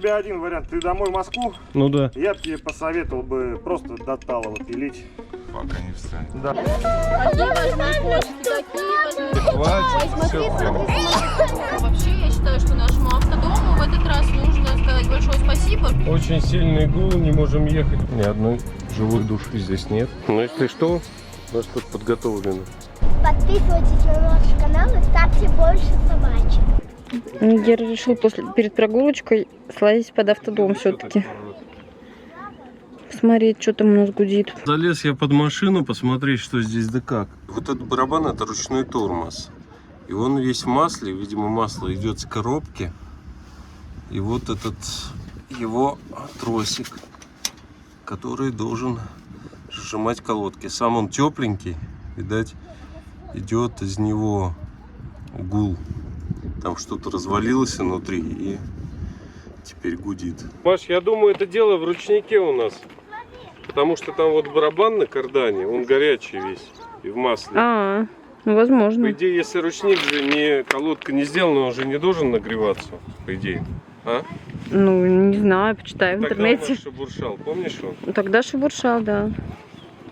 тебя один вариант. Ты домой в Москву? Ну да. Я бы тебе посоветовал бы просто до талого пилить. Пока не встанет. Да. Хватит, все, Вообще, я считаю, что нашему автодому в этот раз нужно сказать большое спасибо. Очень сильный гул, не можем ехать. Ни одной живой души здесь нет. Но если что, у нас тут подготовлено. Подписывайтесь на наш канал и ставьте больше собачек. Гера решил перед прогулочкой слазить под автодом все-таки. Смотреть, что там у нас гудит. Залез я под машину, посмотреть, что здесь да как. Вот этот барабан — это ручной тормоз. И он весь в масле, видимо, масло идет с коробки. И вот этот его тросик, который должен сжимать колодки. Сам он тепленький, видать, идет из него гул. Там что-то развалилось внутри и теперь гудит. Маш, я думаю, это дело в ручнике у нас. Потому что там вот барабан на кардане, он горячий весь и в масле. Ну, возможно. По идее, если ручник же не, колодка не сделана, он же не должен нагреваться, по идее. А? Ну, не знаю, почитай в Тогда интернете. у нас шебуршал, помнишь он? Ну, тогда шебуршал, да.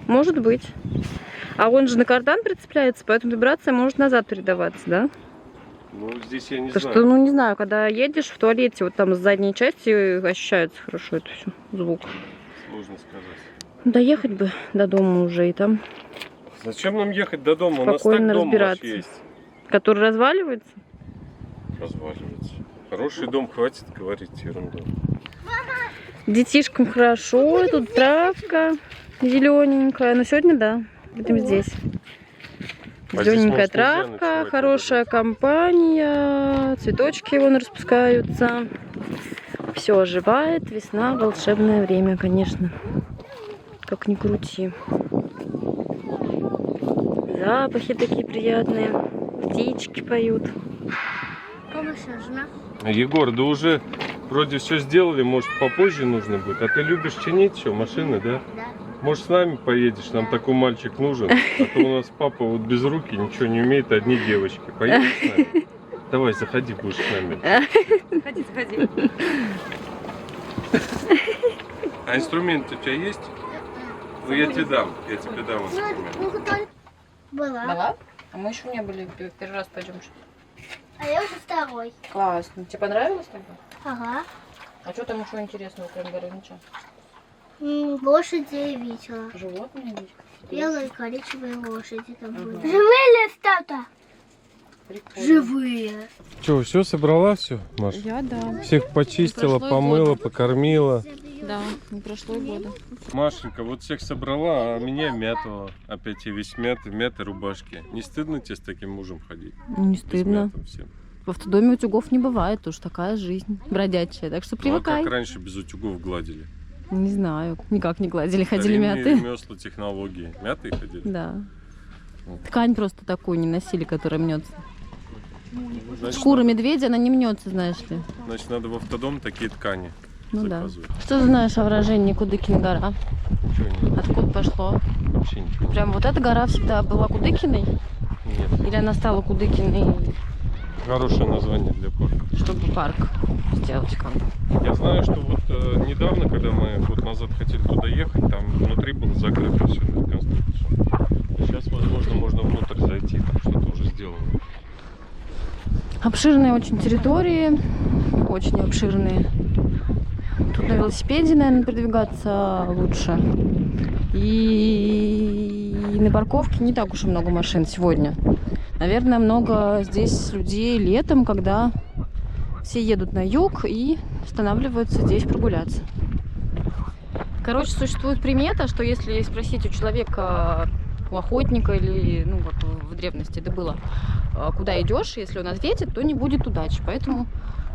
Может быть. А он же на кардан прицепляется, поэтому вибрация может назад передаваться, да? Ну, здесь я не Потому знаю. что, ну, не знаю, когда едешь в туалете, вот там с задней части ощущается хорошо это все, звук. Сложно сказать. Доехать бы до дома уже и там. Зачем нам ехать до дома? У нас Спокойно так дом наш разбираться. есть. Который разваливается? Разваливается. Хороший дом, хватит говорить ерунду. Детишкам хорошо, тут травка зелененькая. Но сегодня, да, будем здесь. А здесь, Зелененькая может, нельзя травка, ночевать, хорошая компания, цветочки вон распускаются. Все оживает, весна, волшебное время, конечно. Как ни крути. Запахи такие приятные, птички поют. Егор, да уже вроде все сделали, может попозже нужно будет. А ты любишь чинить все, машины, да? Да. Может, с нами поедешь, нам такой мальчик нужен. А то у нас папа вот без руки ничего не умеет, одни девочки. Поедешь с нами? Давай, заходи, будешь с нами. Заходи, заходи. А инструмент у тебя есть? Ну я тебе дам инструмент. Была. А мы еще не были, первый раз пойдем. А я уже второй. Классно. Тебе понравилось тогда? Ага. А что там еще интересного, кроме Горыныча? Лошади я видела. Животные есть? Белые, коричневые лошади там были. Живые ли стата? Прикольно. Живые. Че, все собрала, все, Маша? Я, да. Всех почистила, прошло и помыла, года. покормила. Да, не прошло и года. Машенька, вот всех собрала, а меня мятого. Опять я весь мятый, в мятой рубашке. Не стыдно тебе с таким мужем ходить? Не Без стыдно. мятым всем. В автодоме утюгов не бывает, уж такая жизнь бродячая. Так что Ну, а привыкай. как раньше без утюгов гладили? Не знаю, никак не гладили, ходили Старинные мятые. ремесла, технологии. Мятые ходили? Да. Ткань просто такую не носили, которая мнется. Значит, Шкура медведя, она не мнется, знаешь ли. Значит, надо в автодом такие ткани Ну да. заказывать. Что ты знаешь о выражении Кудыкина гора? Ничего нет, Откуда пошло? вообще ничего нет. Прям вот эта гора всегда была Кудыкиной? Нет. Или она стала Кудыкиной, Хорошее название для парка. чтобы парк сделать как бы? Я знаю, что вот недавно, когда мы год назад хотели туда ехать, там внутри было закрыто все на реконструкцию. Сейчас, возможно, можно внутрь зайти, там что-то уже сделано. Обширные очень территории, очень обширные. Тут на велосипеде, наверное, передвигаться лучше. И на парковке не так уж и много машин сегодня. Наверное, много здесь людей летом, когда все едут на юг и останавливаются здесь прогуляться. Короче, существует примета, что если спросить у человека, у охотника или, ну, как в древности это было, куда идешь, если он ответит, то не будет удачи. Поэтому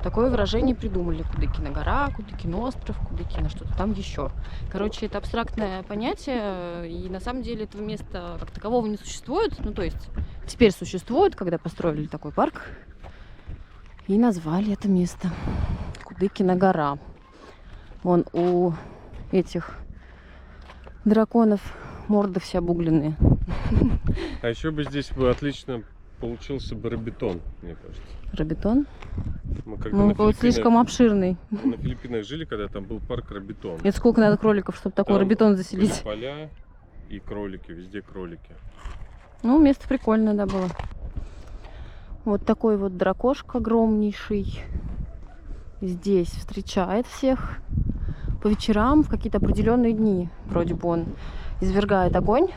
такое выражение придумали. Кудыкина гора, Кудыкин остров, Кудыкина что-то там еще. Короче, это абстрактное понятие, и на самом деле этого места как такового не существует. Ну, то есть теперь существует, когда построили такой парк, и назвали это место Кудыкина гора. Вон у этих драконов морды все обугленные. А еще бы здесь бы отлично получился барбитон, мне кажется. Робитон? Мы когда Ну, на вот слишком обширный. на Филиппинах жили, когда там был парк Робитон. Это сколько надо кроликов, чтобы такой Там робитон были заселить? поля и кролики, везде кролики. Ну, место прикольное, да, было. Вот такой вот дракошка огромнейший. Здесь встречает всех. По вечерам, в какие-то определенные дни, вроде бы он извергает огонь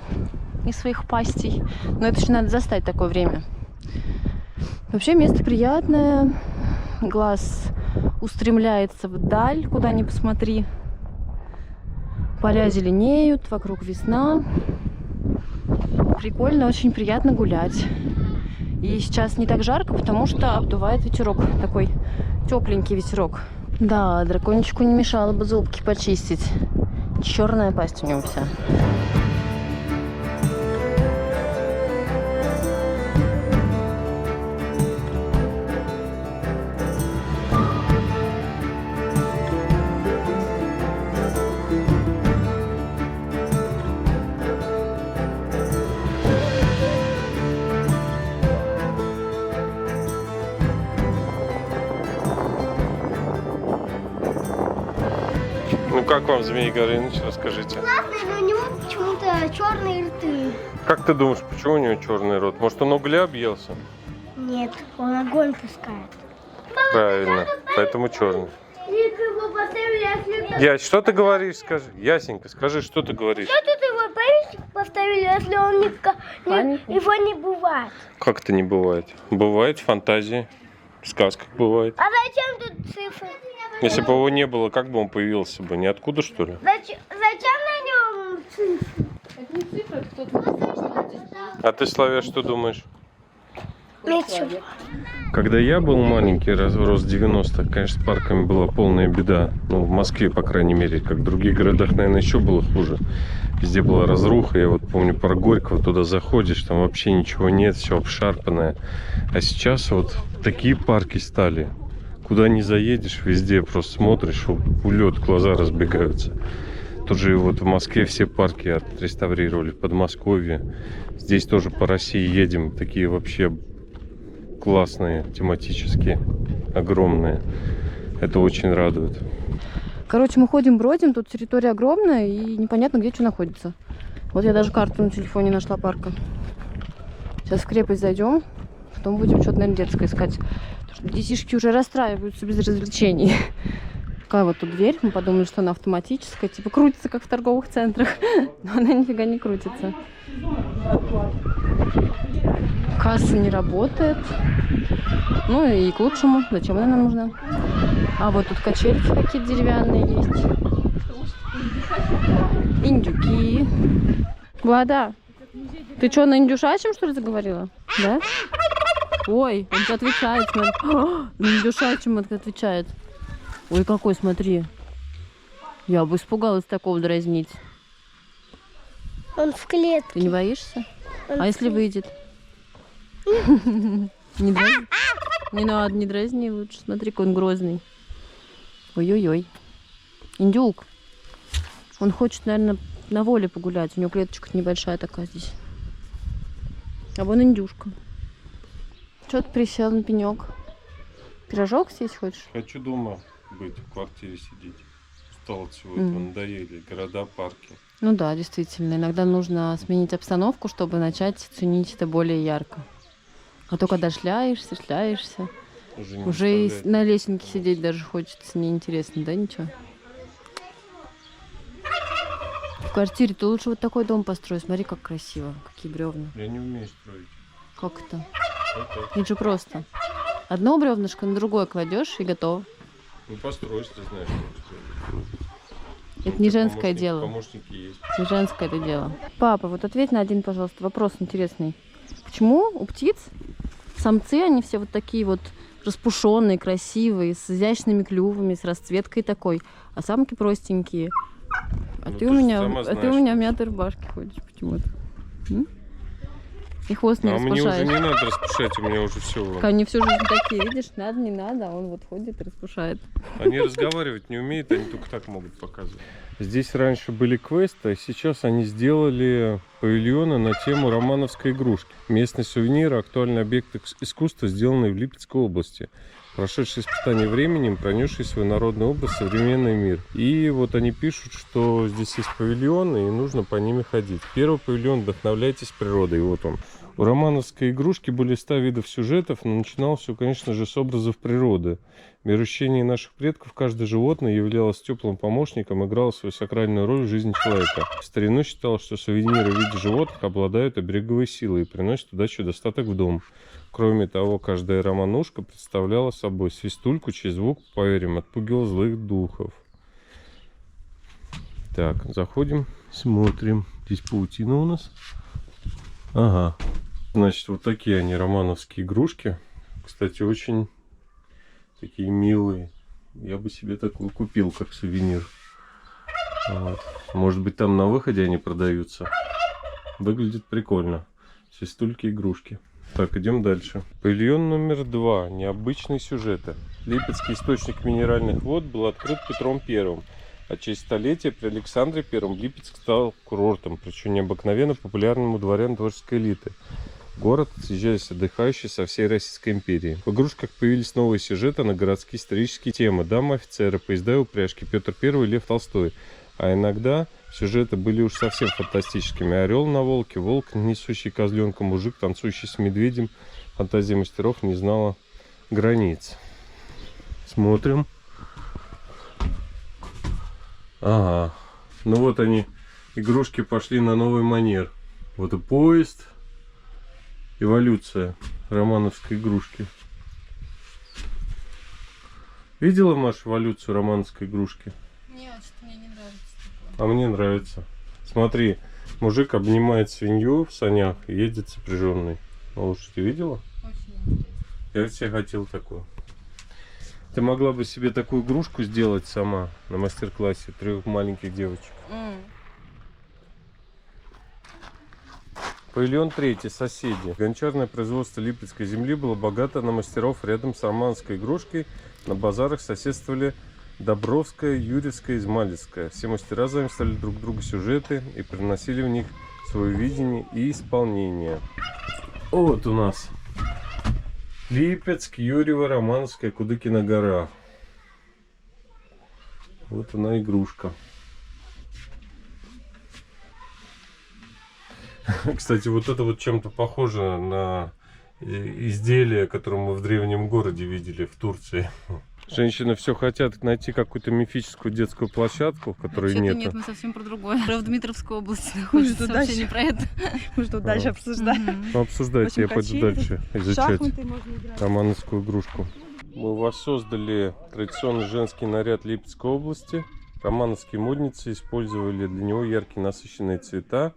из своих пастей. Но это еще надо застать такое время. Вообще место приятное. Глаз устремляется вдаль, куда ни посмотри. Поля зеленеют, вокруг весна. Прикольно, очень приятно гулять. И сейчас не так жарко, потому что обдувает ветерок. Такой тепленький ветерок. Да, дракончику не мешало бы зубки почистить. Черная пасть у него вся. Ну как вам, Змей Горыныч, расскажите? Классный, но у него почему-то черные рты. Как ты думаешь, почему у него черный рот? Может, он угля объелся? Нет, он огонь пускает. Правильно, поэтому черный. Если его поставили, если... Ясь, что ты говоришь, скажи? Ясенька, скажи, что ты говоришь? Что тут его памятник поставили, если он его не бывает? Как это не бывает? Бывает в фантазии, в сказках бывает. А зачем тут цифры? Если бы его не было, как бы он появился бы? Ниоткуда, что ли? Зачем на нем цифры? А ты, Славя, что думаешь? Ничего. Когда я был маленький, рос 90-х, конечно, с парками была полная беда. Ну, в Москве, по крайней мере. Как в других городах, наверное, еще было хуже. Везде была разруха. Я вот помню про Горького, туда заходишь, там вообще ничего нет, все обшарпанное. А сейчас вот такие парки стали. Куда ни заедешь, везде просто смотришь, улет, глаза разбегаются. Тут же вот в Москве все парки отреставрировали, в Подмосковье. Здесь тоже по России едем, такие вообще классные, тематические, огромные. Это очень радует. Короче, мы ходим, бродим, тут территория огромная и непонятно, где что находится. Вот я даже карту на телефоне нашла парка. Сейчас в крепость зайдем, потом будем что-то, наверное, детское искать. Потому что детишки уже расстраиваются без развлечений. Такая вот тут дверь, мы подумали, что она автоматическая, типа крутится, как в торговых центрах, но она нифига не крутится. Касса не работает. Ну и к лучшему. Зачем она нам нужна? А вот тут качельки какие-то деревянные есть. Индюки. Влада, ты что, на индюшачьем, что ли, заговорила? Да? Ой, он же отвечает, смотри. На индюшачьем отвечает. Ой, какой, смотри. Я бы испугалась такого дразнить. Он в клетке. Ты не боишься? А если выйдет? Не дразни. Не надо, не дразни лучше. Смотри, какой он грозный. Ой-ой-ой. Индюк. Он хочет, наверное, на воле погулять. У него клеточка небольшая такая здесь. А вон индюшка. Что ты присел на пенек? Пирожок съесть хочешь? Хочу дома быть, в квартире сидеть. Устал от всего этого, надоели города, парки. Ну да, действительно. Иногда нужно сменить обстановку, чтобы начать ценить это более ярко. А то когда шляешься, уже и на лесенке сидеть даже хочется, неинтересно, да, ничего? В квартире-то лучше вот такой дом построить. Смотри, как красиво, какие бревна. Я не умею строить. Как это? Это же просто. Одно бревнышко на другое кладешь и готово. Ну построишь, ты знаешь, Это не женское дело. Помощники есть. Не женское это дело. Папа, вот ответь на один, пожалуйста, вопрос интересный. Почему у птиц самцы, они все вот такие вот распушенные, красивые, с изящными клювами, с расцветкой такой, а самки простенькие? А Ну, ты у меня в сама мятой рубашке ходишь почему-то. И хвост не А мне уже распушаешь. не надо распушать, у меня уже все. Они всю жизнь такие, видишь, надо, не надо, а он вот ходит и распушает. Они разговаривать не умеют, они только так могут показывать. Здесь раньше были квесты, а сейчас они сделали павильоны на тему романовской игрушки. Местный сувенир, актуальный объект искусства, сделанный в Липецкой области. Прошедший испытание временем, пронесший свой народный образ в современный мир. И вот они пишут, что здесь есть павильоны, и нужно по ними ходить. Первый павильон «Вдохновляйтесь природой». Вот он. У романовской игрушки более 100 видов сюжетов, но начиналось все, конечно же, с образов природы. В мироощущении наших предков каждое животное являлось теплым помощником, играло свою сакральную роль в жизни человека. В старину считалось, что сувениры в виде животных обладают обереговой силой и приносят удачу и достаток в дом. Кроме того, каждая романушка представляла собой свистульку, чей звук, поверим, отпугивал злых духов. Так, заходим, смотрим. Здесь паутина у нас. Ага. Значит, вот такие они, романовские игрушки. Кстати, очень такие милые. Я бы себе такую купил, как сувенир. Вот. Может быть, там на выходе они продаются. Выглядит прикольно. Свистульки, игрушки. Так, идем дальше. Павильон номер 2. Необычные сюжеты. Липецкий источник минеральных вод был открыт Петром I. А через столетие при Александре I Липецк стал курортом, причем необыкновенно популярным у дворян творческой элиты. В город съезжались отдыхающие со всей Российской империи. В игрушках появились новые сюжеты на городские исторические темы. Дамы, офицеры, поезда и упряжки, Петр I и Лев Толстой. А иногда сюжеты были уж совсем фантастическими. Орел на волке, волк, несущий козленка, мужик, танцующий с медведем. Фантазия мастеров не знала границ. Смотрим. Ага. Ну вот они, игрушки пошли на новый манер. Вот и поезд. Эволюция романовской игрушки. Видела, Маша, эволюцию романовской игрушки? Нет, что мне не нравится. А мне нравится. Смотри, мужик обнимает свинью в санях и едет сопряженный. Малыш, ты видела? Очень интересно. Я все хотел такую. Ты могла бы себе такую игрушку сделать сама на мастер-классе 3 маленьких девочек. Павильон 3. Соседи. Гончарное производство Липецкой земли было богато на мастеров. Рядом с романовской игрушкой на базарах соседствовали Добровская, Юрьевская, Измайловская. Все мастера заимствовали друг друга сюжеты и приносили в них свое видение и исполнение. Вот у нас Липецк, Юрьево, Романовская, Кудыкина гора. Вот она игрушка. Кстати, вот это вот чем-то похоже на изделие, которое мы в древнем городе видели в Турции. Женщины все хотят найти какую-то мифическую детскую площадку, которой Вообще-то нет. нет, мы совсем про другое. В Дмитровской области находится, что вообще дальше? не про это. Мы что дальше обсуждаем? Ну, обсуждайте, я В общем, пойду качели, дальше изучать Шахматы можно играть. романовскую игрушку. Мы воссоздали традиционный женский наряд Липецкой области. Романовские модницы использовали для него яркие насыщенные цвета.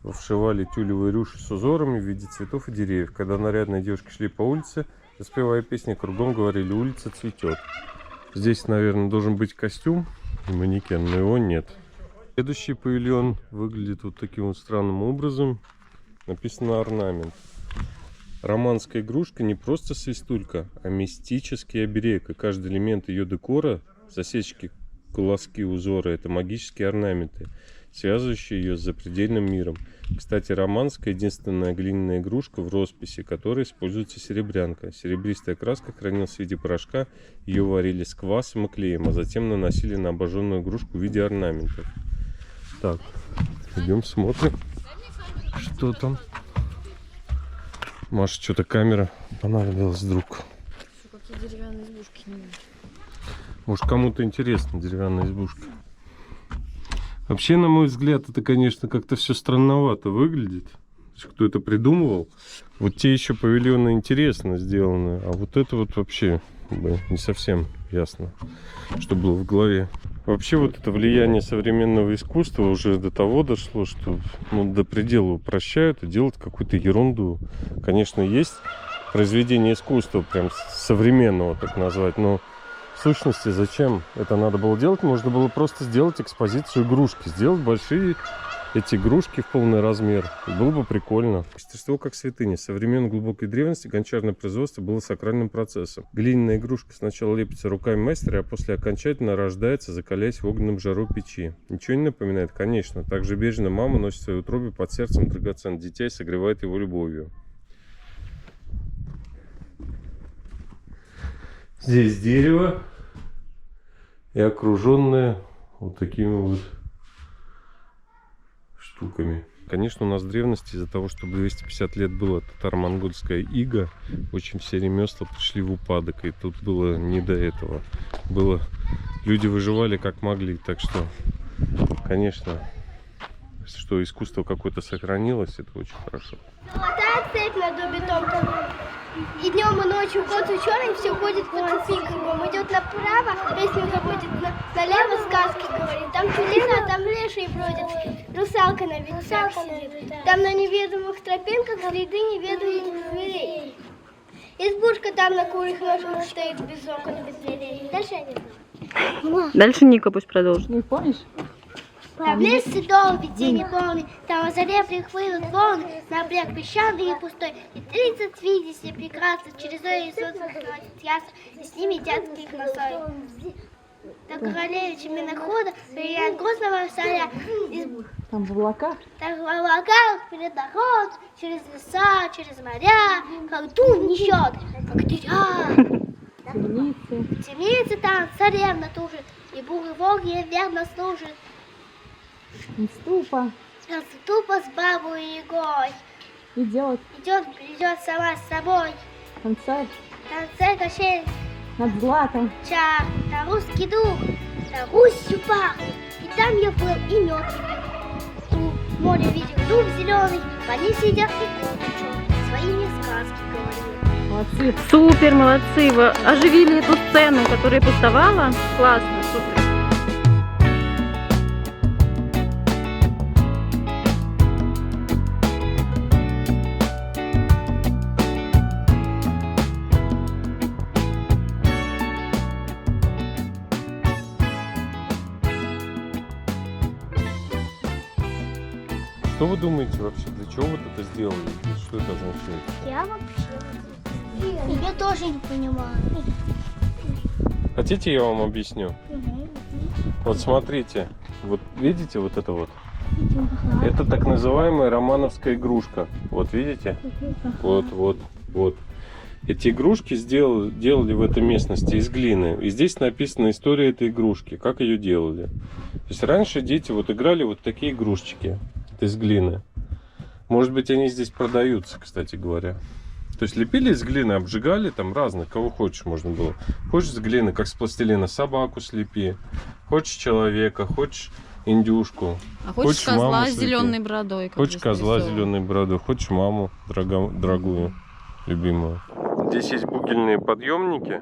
Вшивали тюлевые рюши с узорами в виде цветов и деревьев. Когда нарядные девушки шли по улице, распевая песни, кругом говорили: улица цветет. Здесь, наверное, должен быть костюм и манекен, но его нет. Следующий павильон выглядит вот таким вот странным образом. Написано орнамент. Романская игрушка не просто свистулька, а мистический оберег. И каждый элемент ее декора, засечки, колоски, узоры — это магические орнаменты, связывающие ее с запредельным миром. Кстати, романская — единственная глиняная игрушка в росписи, которой используется серебрянка. Серебристая краска хранилась в виде порошка, ее варили с квасом и клеем, а затем наносили на обожженную игрушку в виде орнаментов. Так, идем смотрим, что там. Маша, что-то камера понадобилась вдруг. Какие деревянные избушки. Может, кому-то интересно деревянная избушка. Вообще, на мой взгляд, это, конечно, как-то все странновато выглядит. Кто это придумывал? Вот те еще павильоны интересно сделаны, а вот это вот вообще не совсем ясно, что было в голове. Вообще, вот это влияние современного искусства уже до того дошло, что до предела упрощают и делают какую-то ерунду. Конечно, есть произведение искусства, прям современного, так назвать, но в сущности, зачем это надо было делать? Можно было просто сделать экспозицию игрушки, сделать большие эти игрушки в полный размер. Было бы прикольно. Мастерство как святыня. Со времен глубокой древности гончарное производство было сакральным процессом. Глиняная игрушка сначала лепится руками мастера, а после окончательно рождается, закаляясь в огненном жару печи. Ничего не напоминает? Конечно. Также бережно мама носит в своей утробе под сердцем драгоценное дитя и согревает его любовью. Здесь дерево и окруженное вот такими вот штуками. Конечно, у нас в древности из-за того, что 250 лет было татаро-монгольская ига, очень все ремесла пришли в упадок, и тут было не до этого. Люди выживали как могли, так что, конечно, что искусство какое-то сохранилось, это очень хорошо. Золотая цепь над убитом коном. И днем, и ночью кот ученый все ходит по цепи кругом. Идет направо, песню заводит, налево сказки говорит. Там чудеса, а там леший бродит. Русалка на ветвях сидит. Там на неведомых тропинках следы неведомых зверей. Избушка там на курьих ножках стоит без окон, без дверей. Дальше я не знаю. Дальше Ника пусть продолжит. Не помнишь? Там лес долгий, тени полный, там о заре приплывут волны, на брег песчаный и пустой, и 30 видите прекрасно, через озеро смотрит ясно, и с ними дядских носой. До королевича Минохода, приезжает грозного царя, Там в облаках. так в облаках перед дорог, через леса, через моря, как тун несет, как дыря. Темницы. Темница там царевна тужит, и буревог ей верно служит. Ступа. Тупо с бабой Егой. Идет Идет сама с собой. концерт Танцей кощей над златом. чар, на русский дух, на Русью пахнет. И там я был и мед пил. У моря видел дуб зеленый, они сидят и курочок, своими сказки говорили. Молодцы. Супер, молодцы! Вы оживили эту сцену, которая пустовала. Классно, супер. Что вы думаете вообще, для чего вот это сделали? И что это означает? Я вообще я тоже не понимаю. Хотите, я вам объясню? Вот смотрите, вот видите вот это вот? Это так называемая романовская игрушка. Вот видите? Вот. Эти игрушки делали в этой местности из глины. И здесь написана история этой игрушки, как ее делали. То есть раньше дети вот играли вот такие игрушечки из глины. Может быть, они здесь продаются, кстати говоря. То есть лепили из глины, обжигали, там разных, кого хочешь можно было. Хочешь из глины, как с пластилина, собаку слепи. Хочешь человека, хочешь индюшку. А хочешь козла маму с слепи. зеленой бородой? как Хочешь здесь козла с нарисовано. зеленой бородой, хочешь маму дорогую, любимую. Здесь есть бугельные подъемники.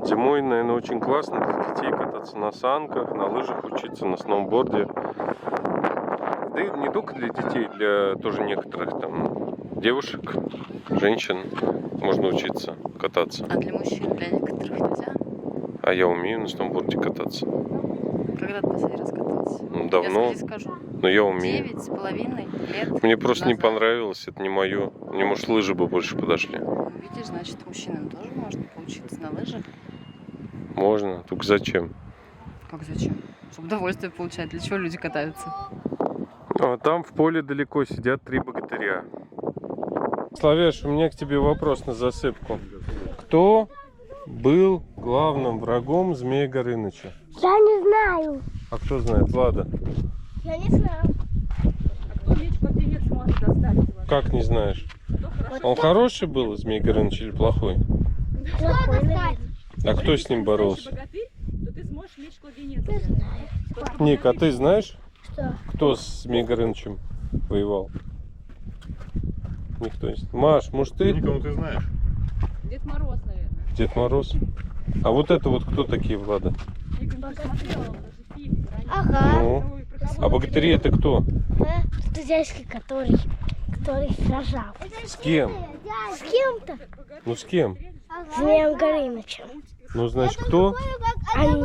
Зимой, наверное, очень классно для детей кататься на санках, на лыжах учиться, на сноуборде. Да и не только для детей, для тоже некоторых там девушек, женщин можно учиться кататься. А для мужчин, для некоторых нельзя? А я умею на сноуборде кататься. Когда ты последний раз катался? Ну, давно, Я скажу. но я умею. 9,5 лет. Мне просто не назад. понравилось, это не мое. Мне, может, лыжи бы больше подошли. Видишь, значит, мужчинам тоже можно поучиться на лыжах. Можно, только зачем? Как зачем? Чтобы удовольствие получать. Для чего люди катаются? А там в поле далеко сидят 3 богатыря. Славяш, у меня к тебе вопрос на засыпку. Кто был главным врагом Змея Горыныча? Я не знаю. А кто знает? Влада. Я не знаю. Кто меч под венец может достать? Как не знаешь? Он хороший был, Змей Горыныч, или плохой? Плохой, наверное. А кто с ним боролся? Богатырь, то ты сможешь меч кладенец. Ник, а ты знаешь, Что? кто с Змей Горынычем воевал? Никто не знает. Маш, может ты? Никому ты знаешь? Дед Мороз, наверное. Дед Мороз? А вот это вот кто такие, Влада? Я как-то смотрела даже фильм. Ага. Ну, а богатыри это кто? Студенческий, который сражал. С кем? С кем-то? Ну с кем? С Змеем Горынычем. Ну, значит, кто? Они.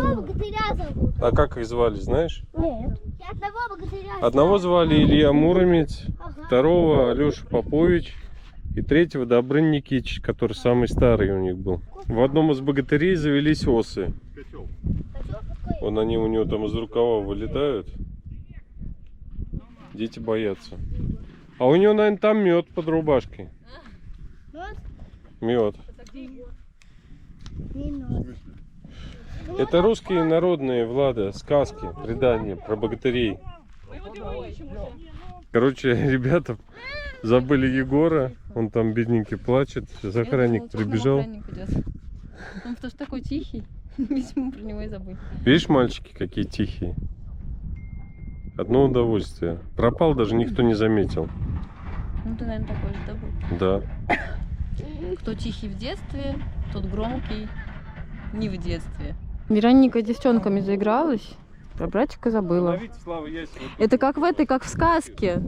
А как их звали, знаешь? Нет. Я одного богатыря. Одного звали Илья Муромец, Ага. второго Алеша Попович и третьего Добрын Никитич, который самый старый у них был. В одном из богатырей завелись осы. Вон они у него там из рукава вылетают. Дети боятся. А у него, наверное, там мед под рубашкой. Мед. Это русские народные, Влада, сказки, предания про богатырей. Короче, ребята забыли Егора. Он там бедненький плачет. Сейчас охранник прибежал. Он потому что такой тихий. Видимо, про него и забыли. Видишь, мальчики, какие тихие. Одно удовольствие. Пропал, даже никто не заметил. Ну, ты, наверное, такой же, да, был? Да. Кто тихий в детстве, тот громкий не в детстве. Вероника девчонками заигралась, про братика забыла. Это как в этой, как в сказке.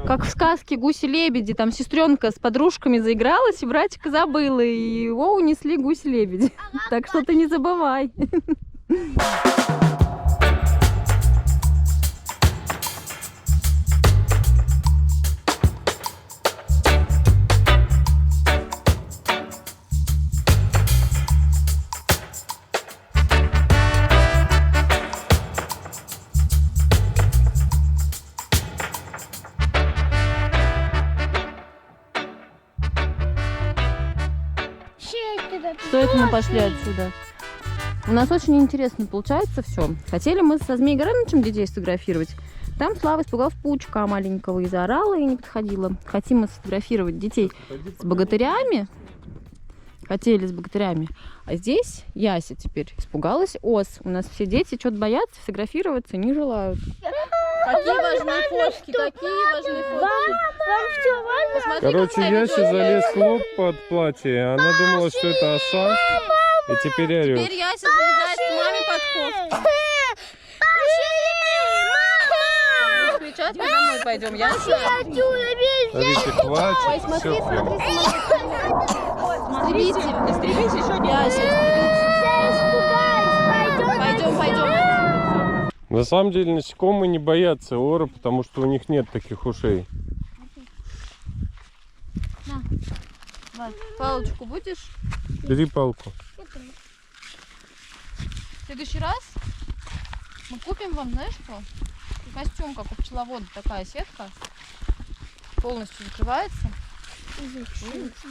Как в сказке «Гуси-лебеди». Там сестренка с подружками заигралась, и братика забыла. И его унесли гуси-лебеди. Так что ты не забывай. Что это мы пошли отсюда? У нас очень интересно получается все. Хотели мы со Змеей Горынычем детей сфотографировать. Там Слава испугалась паучка маленького и заорала, и не подходила. Хотим мы сфотографировать детей с богатырями. Хотели с богатырями. А здесь Яся теперь испугалась ос. У нас все дети что-то боятся, фотографироваться не желают. Какие важные фотки, какие важные фотки. Вам все важно? Посмотри, Короче, какая Яся веселая. залез в лоб под платье. Она думала, что это оса. И теперь орет. Теперь Яся залезает к маме под кофту. Будешь кричать, мы домой пойдем, Яся? Смотрите, хватит. Смотри, Всё, смотри, смотри. Истребитель, истребитель еще не Яся. Пойдем, пойдем. На самом деле насекомые не боятся ора, потому что у них нет таких ушей. Палочку будешь? Бери палку. В следующий раз мы купим вам, знаешь что? Костюм, как у пчеловода, такая сетка. Полностью закрывается.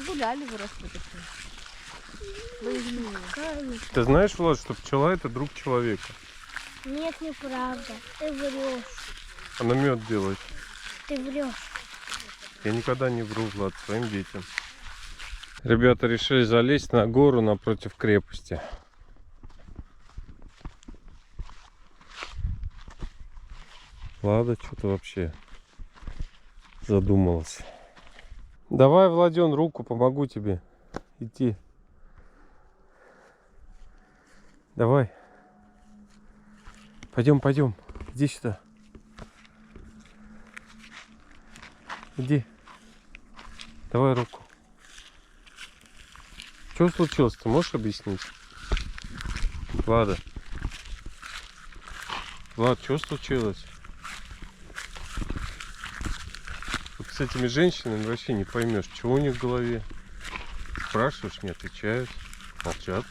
Гуляли, выросли такие. Ты знаешь, Влад, что пчела это друг человека? Нет, неправда. Ты врешь. Она мед делает. Ты врешь. Я никогда не вру, Влад, своим детям. Ребята решили залезть на гору напротив крепости. Влада что-то вообще задумалась. Давай, Владен, руку, помогу тебе идти. Давай. Пойдем, пойдем. Иди сюда. Иди. Давай руку. Что случилось? Ты можешь объяснить? Влада. Влад, что случилось? Вот с этими женщинами вообще не поймешь, чего у них в голове. Спрашиваешь, не отвечают. Молчат.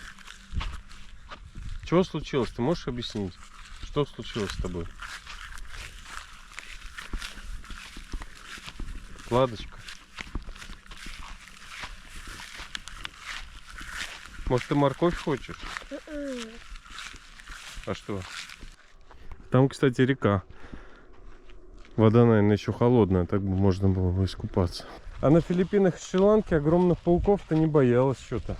Что случилось? Ты можешь объяснить? Что случилось с тобой? Владочка. Может, ты морковь хочешь? А что? Там, кстати, река. Вода, наверное, еще холодная, так бы можно было бы искупаться. А на Филиппинах и Шри-Ланке огромных пауков-то не боялась что-то.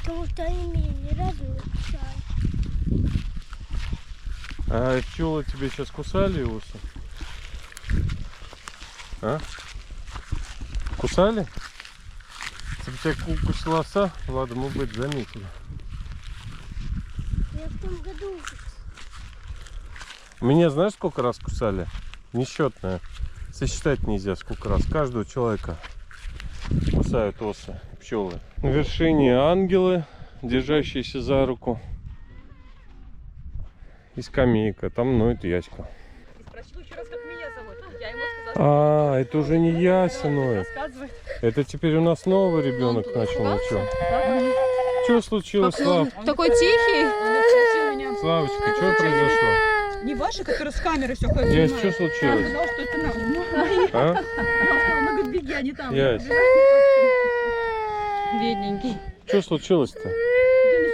Потому что они меня ни разу не кусали. А пчелы тебе сейчас кусали, осы? А? Кусали? Если бы тебя укусила оса, ладно, мы бы это заметили. Я в том году. Меня знаешь, сколько раз кусали? Несчетное. Сосчитать нельзя, сколько раз. Каждого человека кусают осы, пчелы. На вершине ангелы, держащиеся за руку. и скамейка. Там ноет Яська. И спросил еще раз, как меня зовут. Я ему сказала, А, это уже не Яся ноет. рассказывает. Это теперь у нас новый ребенок начал ночевать. Что случилось, Слав? Такой тихий. Он меня. Славочка, что произошло? Не ваши, которые с камерой все ходят. Ясь, что Я случилось? сказала, что это нам. А? Я сказала, она говорит, беги, они там. Ясь. Бедненький. Что случилось-то? Где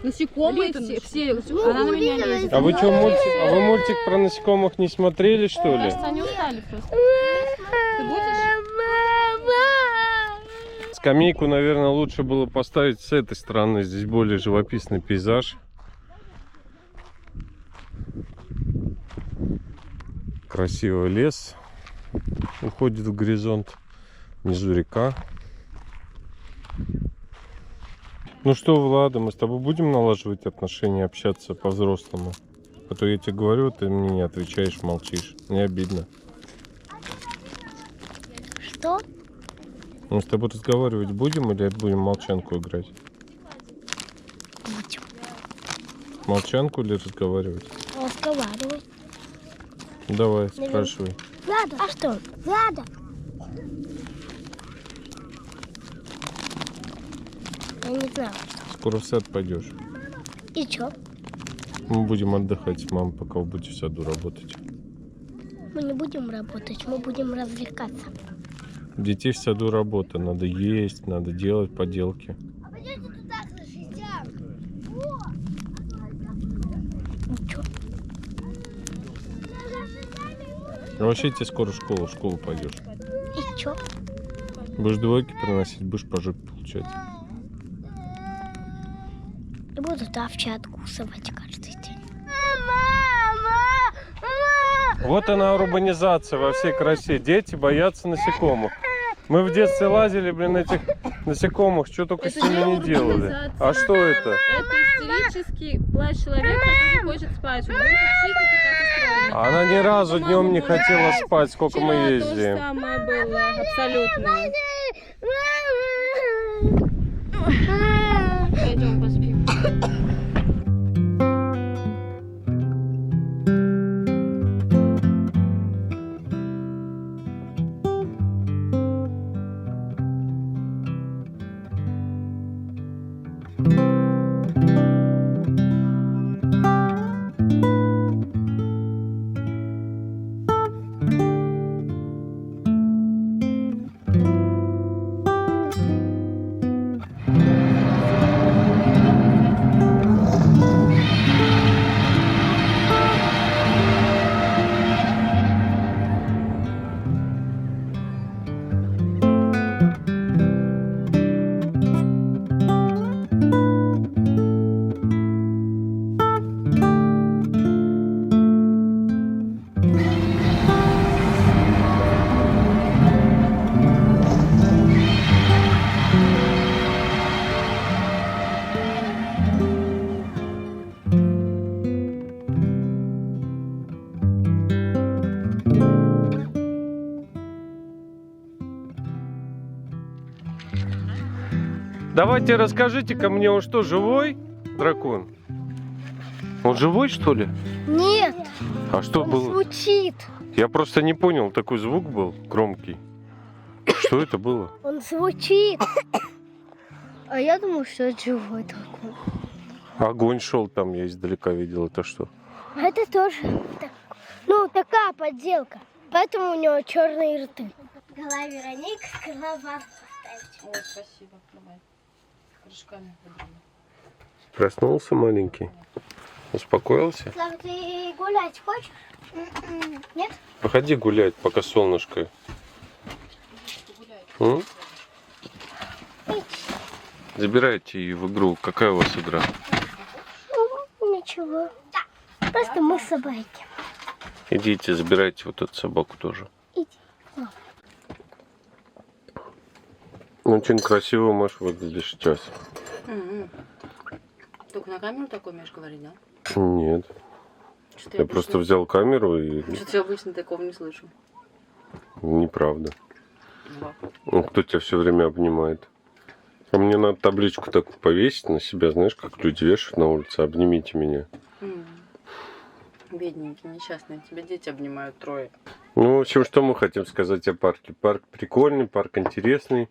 насекомые? Насекомые все. Она на меня лезет. А вы что, мультик про насекомых не смотрели, что ли? Кажется, они устали просто. Ты будешь? Скамейку, наверное, лучше было поставить с этой стороны. Здесь более живописный пейзаж. Красивый лес уходит в горизонт. Внизу река. Ну что, Влада, мы с тобой будем налаживать отношения, общаться по-взрослому? А то я тебе говорю, ты мне не отвечаешь, молчишь. Мне обидно. Что? Мы с тобой разговаривать будем или будем молчанку играть? Будем Молчанку или разговаривать? разговаривать. Давай, спрашивай. Влада, а что? Влада. Я не знаю. Скоро в сад пойдешь. И чё? Мы будем отдыхать с мамой, пока вы будете в саду работать. Мы не будем работать, мы будем развлекаться. У детей в саду работа. Надо есть, надо делать поделки. Ничего. А вообще тебе скоро в школу пойдешь. И чё? Будешь двойки приносить, будешь по жопе получать. И буду овчат откусывать каждый день. Вот она, урбанизация во всей красе. Дети боятся насекомых. Мы в детстве лазили, блин, этих насекомых, что только с ними не делали. А что это? Это истерический плач человека, который хочет спать. У него психика так устроена. Она ни разу днем не хотела спать, сколько мы Вчера то же ездили. самое было, абсолютно. Пойдем поспим. Давайте расскажите-ка мне, он что, живой дракон? Он живой, что ли? Нет, А что он было? звучит. Я просто не понял, такой звук был громкий. Что это было? Он звучит. А я думаю, что это живой такой. Огонь шел там, я издалека видел. Это что? Это тоже такая подделка. Поэтому у него черные рты. Голова Вероника, голова поставить. Ой, спасибо. Давай. Крышками поднимай. Проснулся маленький? Успокоился? Слава, ты гулять хочешь? Нет? Походи гулять, пока солнышко. М? Забирайте ее в игру. Какая у вас игра? Ничего. Просто мы собаки. Идите, забирайте вот эту собаку тоже. Иди. Очень красиво, Маш, выглядишь сейчас. Только на камеру такой умеешь говорить, да? Нет. Что Я просто взял камеру и... Что-то я обычно такого не слышу. Неправда. Ну, кто тебя все время обнимает? А мне надо табличку такую повесить на себя, знаешь, как люди вешают на улице. Обнимите меня. Бедненький, несчастный. Тебя дети обнимают трое. Ну, в общем, что мы хотим сказать о парке? Парк прикольный, парк интересный,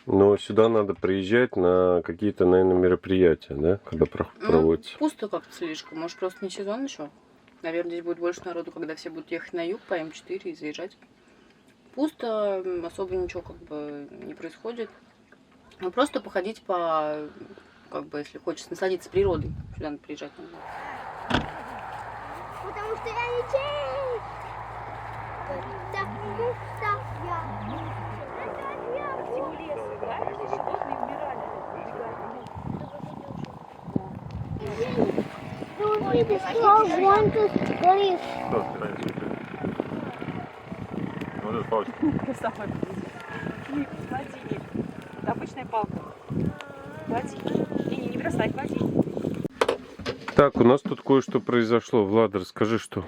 но сюда надо приезжать на какие-то, наверное, мероприятия, да, когда проводятся. Пусто как-то слишком. Может, просто не сезон еще? Наверное, здесь будет больше народу, когда все будут ехать на юг по М4 и заезжать. Пусто, особо ничего как бы не происходит. Ну, просто походить по, как бы, если хочешь насладиться природой. Сюда надо приезжать. Потому что я не чей. Ты увидишь, что вон тут горит. Вот это палочка. Красавая. Ник, клади, Ник. Это обычная палка. Клади. Не бросай, клади. Так, у нас тут кое-что произошло. Влад, расскажи, что.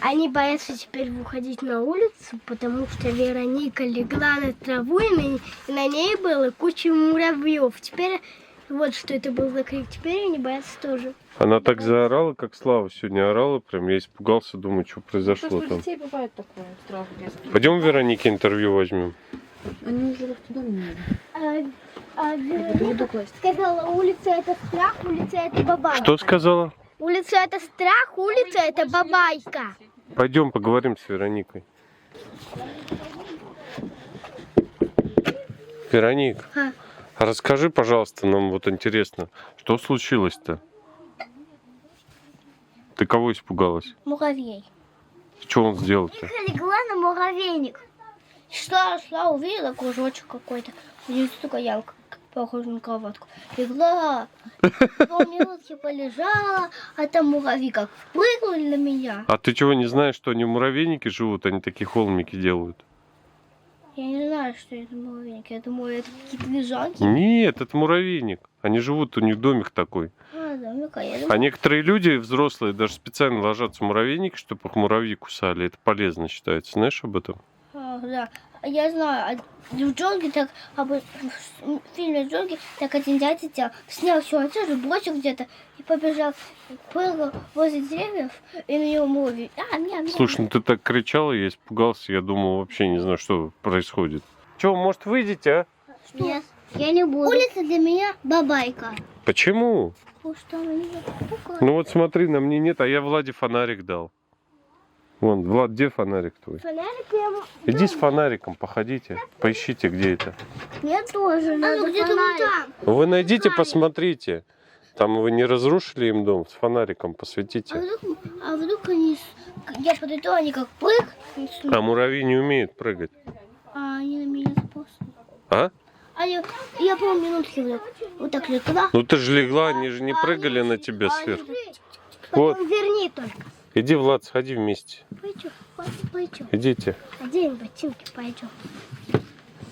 Они боятся теперь выходить на улицу, потому что Вероника легла на траву, и на ней было куча муравьев. Теперь вот что это был за крик. Теперь они боятся тоже. Она так заорала, как Слава сегодня орала. Прям я испугался, думаю, что произошло Просто у там. детей бывает такое, страх детский. Пойдем Веронике интервью возьмем. Они уже туда не надо. Вероника сказала, улица это страх, улица это бабайка. Что сказала? Улица это страх, улица это бабайка. Пойдем поговорим с Вероникой. Вероник, А? расскажи, пожалуйста, нам вот интересно, что случилось-то? Ты кого испугалась? Муравей. Что он сделал-то? Легла на муравейник. Шла, увидела кружочек какой-то. Здесь такая ямка, похожа на кроватку. Легла, полминутки полежала, а там муравьи как впрыгнули на меня. А ты чего не знаешь, что они в муравейнике живут, они такие холмики делают? Я не знаю, что это муравейник. Я думаю, это какие-то лежанки. Нет, это муравейник. Они живут, у них домик такой. А, домик, я А думаю, некоторые люди, взрослые, даже специально ложатся в муравейник, чтобы их муравьи кусали. Это полезно считается. Знаешь об этом? да. Я знаю, в джунгле так, в фильме «Джунгли» так один дядя снял всю одежду, бросил где-то и побежал, прыгал возле деревьев, и на него муравей. Слушай, ну ты так кричала, я испугался, я думал, вообще не знаю, что происходит. Че, может, выйдете, а? Нет, я не буду. Улица для меня бабайка. Почему? Потому что она меня пугает. Ну вот смотри, на мне нет, а я Владе фонарик дал. Вон, Влад, где фонарик твой? Фонарик я... Иди с фонариком, походите, поищите, где это. Мне тоже надо где-то вот там. Вы найдите, посмотрите. Там вы не разрушили им дом, с фонариком посветите. А вдруг они... Я подойду, они как прыг. А муравьи не умеют прыгать. А они на меня запросят. А? Я полминутки вот так легла. Ну ты же легла, они же не прыгали на тебя сверху. Вот. Потом верни только. Иди, Влад, сходи вместе. Пойдем. Идите. Оденем ботинки, пойдем.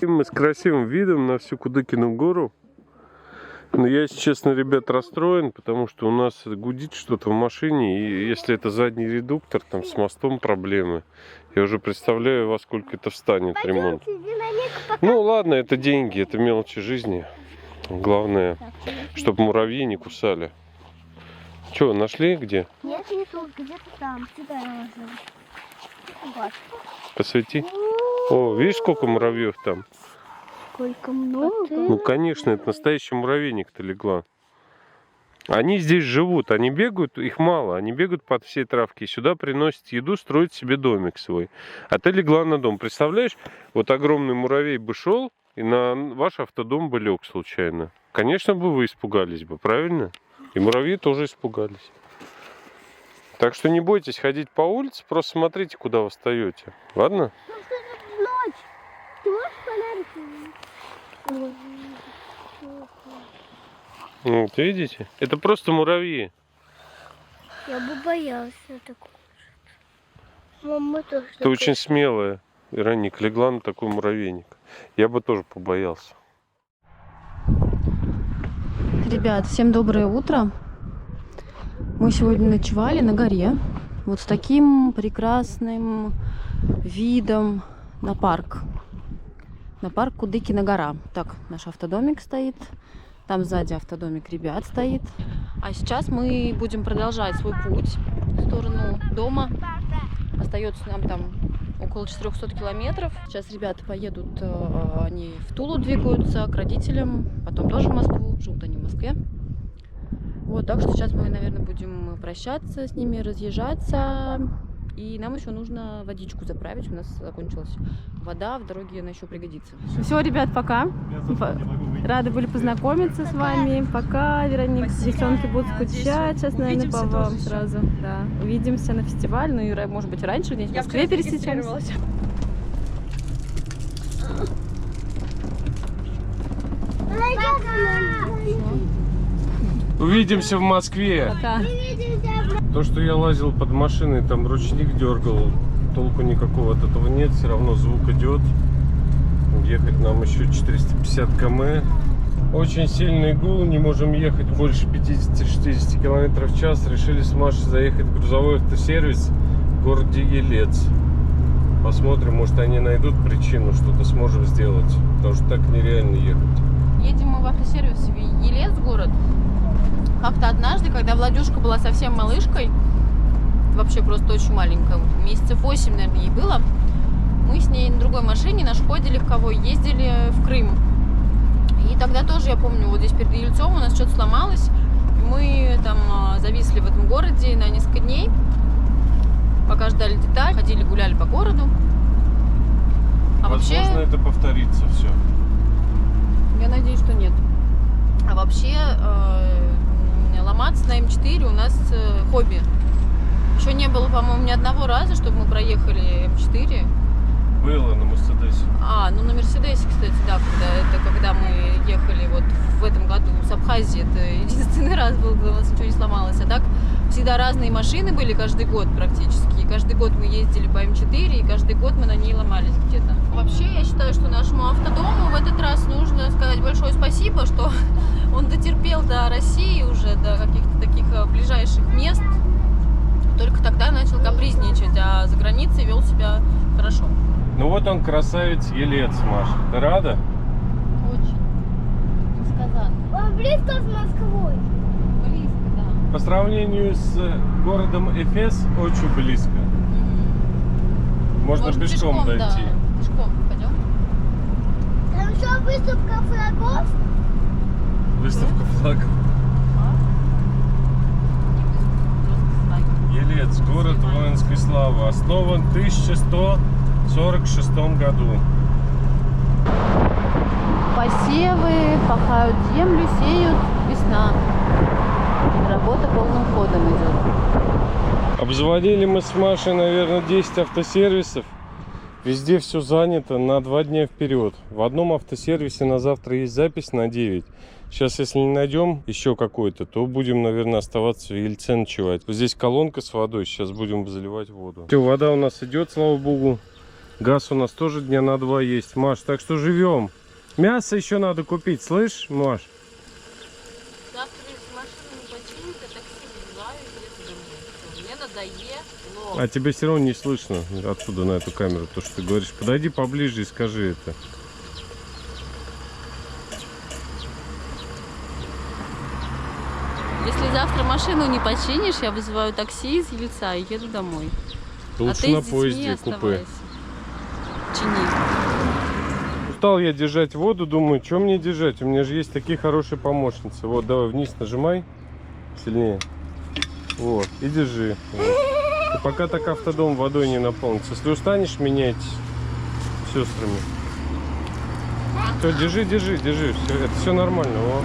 Мы с красивым видом на всю Кудыкину гору. Но я, если честно, ребят, расстроен, потому что у нас гудит что-то в машине. И если это задний редуктор, там с мостом проблемы. Я уже представляю, во сколько это встанет ремонт. Ну ладно, это деньги, это мелочи жизни. Главное, чтобы муравьи не кусали. Че, нашли где? Нет, не тут, где-то там. Сюда я ложу. Вот. Посвети. О, видишь, сколько муравьев там? Сколько много. Ну, конечно, это настоящий муравейник-то легла. Они здесь живут, они бегают, их мало, они бегают под все травки, сюда приносят еду, строят себе домик свой. А ты легла на дом. Представляешь, вот огромный муравей бы шел, и на ваш автодом бы лег случайно. Конечно бы вы испугались бы, правильно? И муравьи тоже испугались. Так что не бойтесь ходить по улице, просто смотрите, куда вы встаете. Ладно? Ночь. Ты можешь фонарик? Вот, видите? Это просто муравьи. Я бы боялся такого. Мама тоже. Ты очень смелая, Вероника, легла на такой муравейник. Я бы тоже побоялся. Ребят, всем доброе утро. Мы сегодня ночевали на горе. Вот с таким прекрасным видом на парк. На парк Кудыкина гора. Так, наш автодомик стоит. Там сзади автодомик ребят стоит. А сейчас мы будем продолжать свой путь. в сторону дома. Остается нам там около 400 километров. Сейчас ребята поедут, они в Тулу двигаются к родителям, потом тоже в Москву. Живут они в Москве. Вот, так что сейчас мы, наверное, будем прощаться с ними, разъезжаться. И нам еще нужно водичку заправить. У нас закончилась вода, в дороге она еще пригодится. Все, ребят, пока. Рады были познакомиться с вами. Пока, Вероника. Девчонки будут скучать сейчас, наверное, по вам сразу. Да. Увидимся на фестивале. Ну и, может быть, раньше где-нибудь в Москве пересечемся. Увидимся в Москве. Пока. То, что я лазил под машиной, там ручник дергал, толку никакого от этого нет, все равно звук идет. Ехать нам еще 450 км. Очень сильный гул, не можем ехать больше 50-60 км в час. Решили с Машей заехать в грузовой автосервис в городе Елец. Посмотрим, может они найдут причину, что-то сможем сделать, потому что так нереально ехать. Едем мы в автосервис в Елец, город. Как-то однажды, когда Владюшка была совсем малышкой, вообще просто очень маленькая, месяцев 8, наверное, ей было, мы с ней на другой машине нашкодили в кого, ездили в Крым. И тогда тоже, я помню, вот здесь перед Ельцом у нас что-то сломалось, мы там зависли в этом городе на несколько дней, пока ждали деталь, ходили, гуляли по городу. А возможно, вообще, это повторится все. я надеюсь, что нет. А вообще, ломаться на М4 у нас хобби. Еще не было, по-моему, ни одного раза, чтобы мы проехали М4. Было на Мерседесе. Ну на Мерседесе, кстати, да, когда мы ехали вот в этом году с Абхазии, это единственный раз был, когда у нас ничего не сломалось. А так всегда разные машины были каждый год практически. И каждый год мы ездили по М4, и каждый год мы на ней ломались где-то. Вообще, я считаю, что нашему автодому в этот раз нужно сказать большое спасибо, что он дотерпел до России уже, до каких-то таких ближайших мест. Только тогда начал капризничать, а за границей вел себя хорошо. Ну вот он, красавец Елец, Маша. Ты рада? Очень. Несказанно. Он близко с Москвой. Близко, да. По сравнению с городом Эфес, очень близко. Можно Может, пешком дойти. Да. Пешком пойдем? Там еще выставка флагов. Выставка флагов. Елец, город воинской славы, основан в 1146 году. Посевы, пахают землю, сеют, весна. Работа полным ходом идет. Обзвонили мы с Машей, наверное, 10 автосервисов. Везде все занято на 2 дня вперед. В одном автосервисе на завтра есть запись на 9. Сейчас, если не найдем еще какой-то, то будем, наверное, оставаться в Ельце ночевать. Вот здесь колонка с водой, сейчас будем заливать воду. Все, вода у нас идет, слава богу. Газ у нас тоже дня на 2 есть. Маш, так что живем. Мясо еще надо купить, слышь, Маш? Завтра, если машину не починить, я такси вызываю и еду домой. Мне надоело. А тебя все равно не слышно отсюда на эту камеру, то, что ты говоришь. Подойди поближе и скажи это. Если завтра машину не починишь, я вызываю такси из Ельца и еду домой. Лучше а ты на с детьми поезде купе. оставайся. Чини. Устал я держать воду, думаю, что мне держать? У меня же есть такие хорошие помощницы. Вот, давай вниз нажимай. Сильнее. Вот, и держи. Вот. И пока так автодом водой не наполнится. Если устанешь, менять с сестрами. Все, держи, держи, держи. Все, это все нормально. О.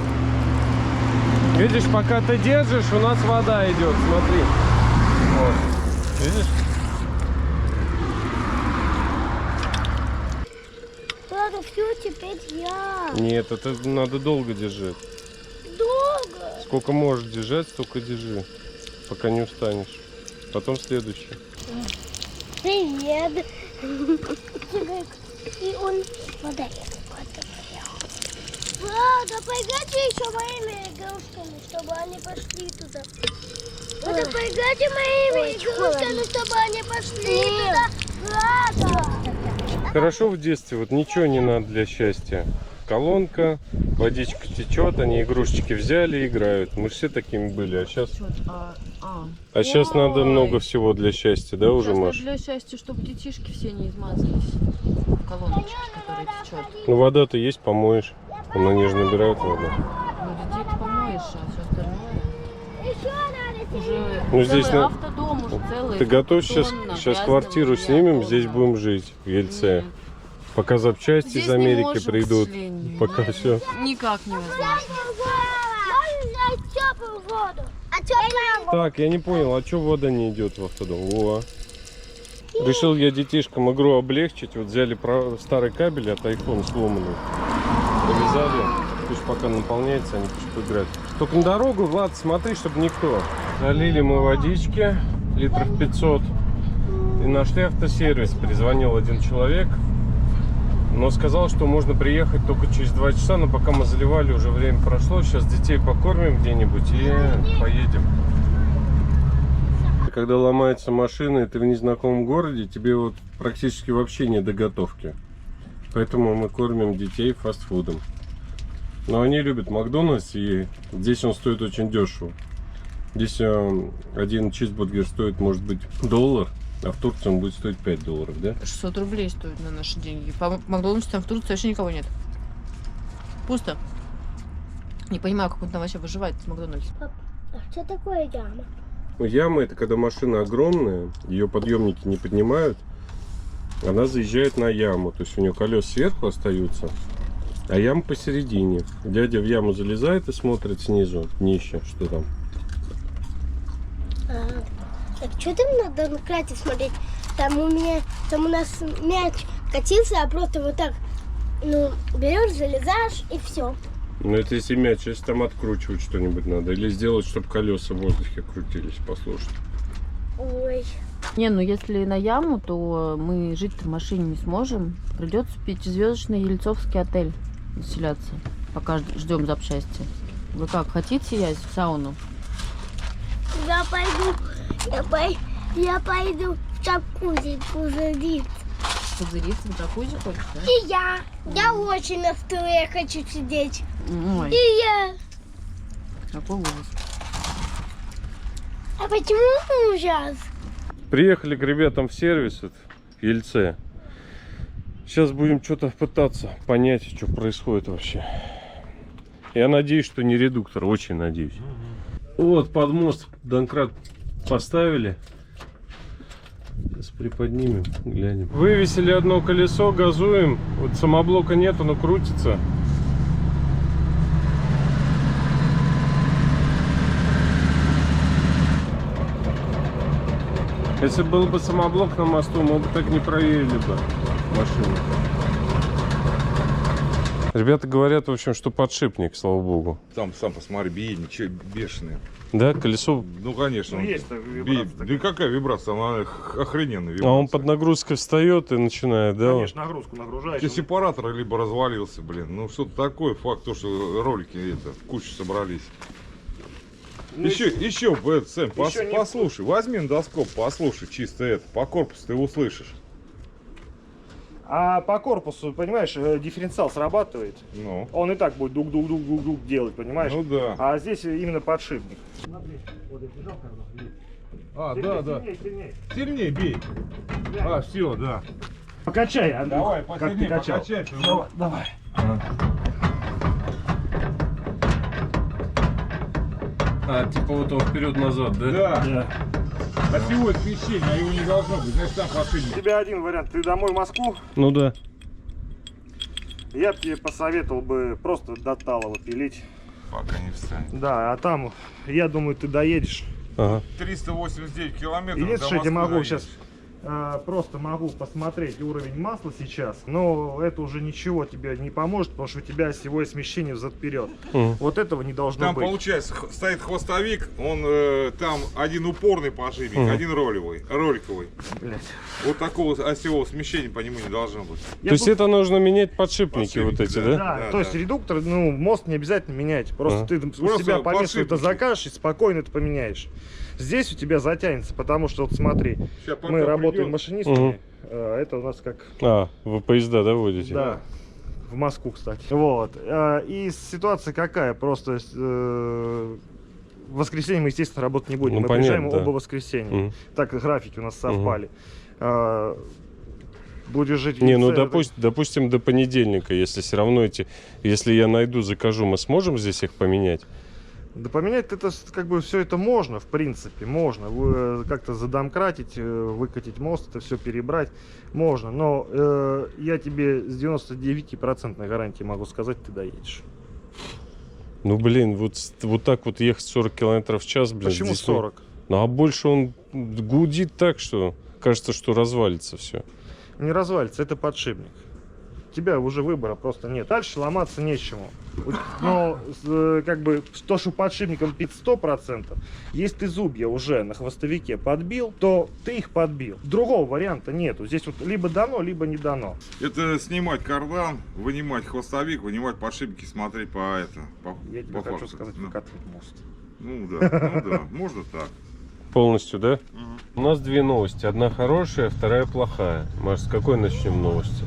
Видишь, пока ты держишь, у нас вода идет. Смотри. Вот. Видишь? Ладно, все, теперь я. Нет, это надо долго держать. Долго. Сколько можешь держать, столько держи. Пока не устанешь. Потом следующий. Привет. И он подарит. Ладно, поиграйте еще моими игрушками, чтобы они пошли туда. Ладно, поиграйте моими игрушками, чтобы они пошли туда. Ладно. Хорошо в детстве, вот ничего не надо для счастья. Колонка, Водичка течет, они игрушечки взяли и играют. Мы все такими были, а сейчас... А сейчас надо много всего для счастья, да, уже, Маш? Для счастья, чтобы детишки все не измазались. Колоночки, которые течет. Ну, вода-то есть, помоешь. Она не же набирает воду. Ну, детей ты помоешь, а все остальное... Уже Ну, здесь целый на- автодом, уже целый. Ты готов сейчас грязный квартиру уже, снимем, да. здесь будем жить, в Ельце. Нет. Пока запчасти Здесь из не Америки можем, к придут. сожалению. Пока все. Никак невозможно. Теплую воду. А теплую Так, я не понял, а что вода не идет в автодом? О. Решил я детишкам игру облегчить. Вот взяли старый кабель от iPhone сломанный. Повязали. Пусть пока наполняется, они пусть поиграют. Только на дорогу, Влад, смотри, чтобы никто. Залили мы водички, литров 500. И нашли автосервис. Перезвонил один человек. Но сказал, что можно приехать только через 2 часа. Но пока мы заливали, уже время прошло. Сейчас детей покормим где-нибудь и поедем. Когда ломается машина, и ты в незнакомом городе, тебе вот практически вообще не до готовки. Поэтому мы кормим детей фастфудом. Но они любят Макдональдс, и здесь он стоит очень дешево. Здесь один чизбургер стоит, может быть, $1, а в Турции он будет стоить $5, да? 600 рублей стоит на наши деньги. По Макдональдсу там в Турции вообще никого нет. Пусто. Не понимаю, как он там вообще выживает с Макдональдс. А что такое яма? Ну, яма — это когда машина огромная, ее подъемники не поднимают, она заезжает на яму. То есть у нее колеса сверху остаются, а яма посередине. Дядя в яму залезает и смотрит снизу, днище, что там. Так что там надо на крате смотреть? Там у нас мяч катился, а просто вот так, ну, берешь, залезаешь и все. Ну это если мяч, если там откручивать что-нибудь надо. Или сделать, чтобы колеса в воздухе крутились, послушать. Ой. Не, ну если на яму, то мы жить в машине не сможем. Придется в 5-звездочный Ельцовский отель заселяться, пока ждем запчасти. Вы как, хотите есть в сауну? Я пойду в джакузи пузыриться. Позыриться в джакузи хочешь, да? И я очень на стуле хочу сидеть. Ой, И я. какой ужас. А почему ужас? Приехали к ребятам в сервис вот, в Ельце. Сейчас будем что-то пытаться понять, что происходит вообще. Я надеюсь, что не редуктор, очень надеюсь. Вот под мост домкрат поставили. Сейчас приподнимем, глянем. Вывесили одно колесо, газуем. Вот самоблока нет, оно крутится. Если был бы самоблок на мосту, мы бы так не проверили бы машину. Ребята говорят, в общем, что подшипник, слава богу. Там, сам посмотри, биение, че бешеное. Да, колесо. Ну, конечно. Ну, есть вибрация. Да и какая вибрация? Она охрененная вибрация. А он под нагрузкой встает и начинает, да? Конечно, нагрузку нагружаешь. Тебе сепаратор либо развалился, блин. Ну, что-то такое. Факт то, что ролики это, в кучу собрались. Ну, еще, Сэм, еще не- послушай. Возьми на доскоп, послушай чисто это. По корпусу ты услышишь. А по корпусу, понимаешь, дифференциал срабатывает. Ну. Он и так будет дук-дук-дук-дук-дук делать, понимаешь? Ну да. А здесь именно подшипник. Смотри, вот эти жалко. А, да, да. Сильнее. Сильнее бей. А, все, да. Покачай, Андрей. Давай, как посильнее ты качал. покачай. Давай. А, типа вот он вперед-назад, да? Да. Осевое смещение, а его не должно быть. Значит, там У подшипник. тебя один вариант. Ты домой в Москву, Ну да. я бы тебе посоветовал бы просто до Талова пилить. Пока не встанет. Да, а там, я думаю, ты доедешь. Ага. 389 километров. Единственное, до что я тебе Москвы могу доедешь. сейчас просто могу посмотреть уровень масла сейчас, но это уже ничего тебе не поможет, потому что у тебя осевое смещение взад-вперед. Вот этого не должно Там быть. получается стоит хвостовик, он там один упорный подшипник, один роликовый. Блядь. Вот такого осевого смещения по нему не должно быть. То есть это нужно менять подшипники вот эти, да? Да, Да, то есть да. редуктор, ну, мост не обязательно менять. Просто ты у себя по месту это подшипники. закажешь и спокойно это поменяешь. Здесь у тебя затянется, потому что, вот смотри, Сейчас пока мы работаем придет. машинистами, это у нас как... А, вы поезда, да, водите? Да. в Москву, кстати. Вот. И ситуация какая? Просто в воскресенье мы, естественно, работать не будем. Ну, Мы понятно, приезжаем да. оба воскресенья. Так графики у нас совпали. Будешь жить в Не, ну Ницце, допустим, до понедельника, если все равно если я найду, закажу, мы сможем здесь их поменять? Да поменять это как бы все это можно, в принципе, можно. Как-то задомкратить, выкатить мост, это все перебрать можно. Но я тебе с 99% гарантией могу сказать, ты доедешь. Ну, блин, вот так вот ехать 40 километров в час, блин. Почему здесь, 40? Ну, а больше он гудит так, что кажется, что развалится все. Не развалится, это подшипник. У тебя уже выбора просто нет. Дальше ломаться нечему. Но как бы то, что подшипником пить 100%, если ты зубья уже на хвостовике подбил, то ты их подбил. Другого варианта нету. Здесь вот либо дано, либо не дано. Это снимать кардан, вынимать хвостовик, вынимать подшипники, смотреть по Я тебе хочу факту. сказать, выкатывать мост. Ну да, можно так. Полностью, да? У нас две новости. Одна хорошая, вторая плохая. Маш, с какой начнем новости?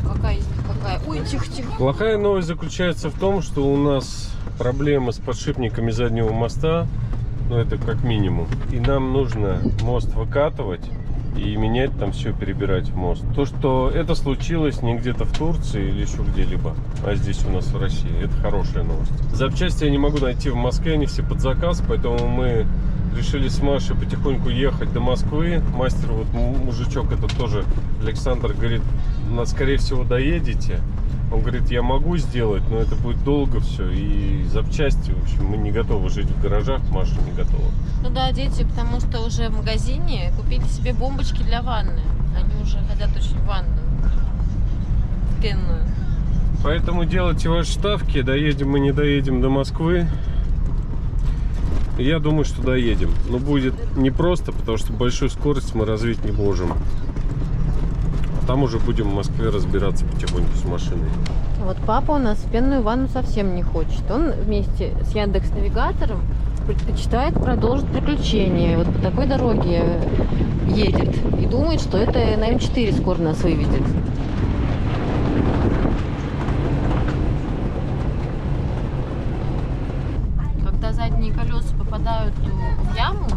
Какая из них какая? Ой, тихо-тихо. Плохая новость заключается в том, что у нас проблемы с подшипниками заднего моста. Ну, это как минимум. И нам нужно мост выкатывать и менять там все, перебирать в мост. То, что это случилось не где-то в Турции или еще где-либо, а здесь у нас в России, это хорошая новость. Запчасти я не могу найти в Москве, они все под заказ, поэтому мы решили с Машей потихоньку ехать до Москвы. Мастер, вот мужичок этот тоже, Александр, говорит, скорее всего доедете. Он говорит, я могу сделать, но это будет долго все. И запчасти, в общем, мы не готовы жить в гаражах, Маша не готова. Ну да, дети, потому что уже в магазине купили себе бомбочки для ванны. Они уже хотят очень в ванну. Пенную. Поэтому делайте ваши ставки, доедем мы, не доедем до Москвы. Я думаю, что доедем. Но будет непросто, потому что большую скорость мы развить не можем. Там уже будем в Москве разбираться потихоньку с машиной. Вот папа у нас в пенную ванну совсем не хочет. Он вместе с Яндекс.Навигатором предпочитает продолжить приключения. Вот по такой дороге едет. И думает, что это на М4 скоро нас выведет. Когда задние колеса попадают в яму,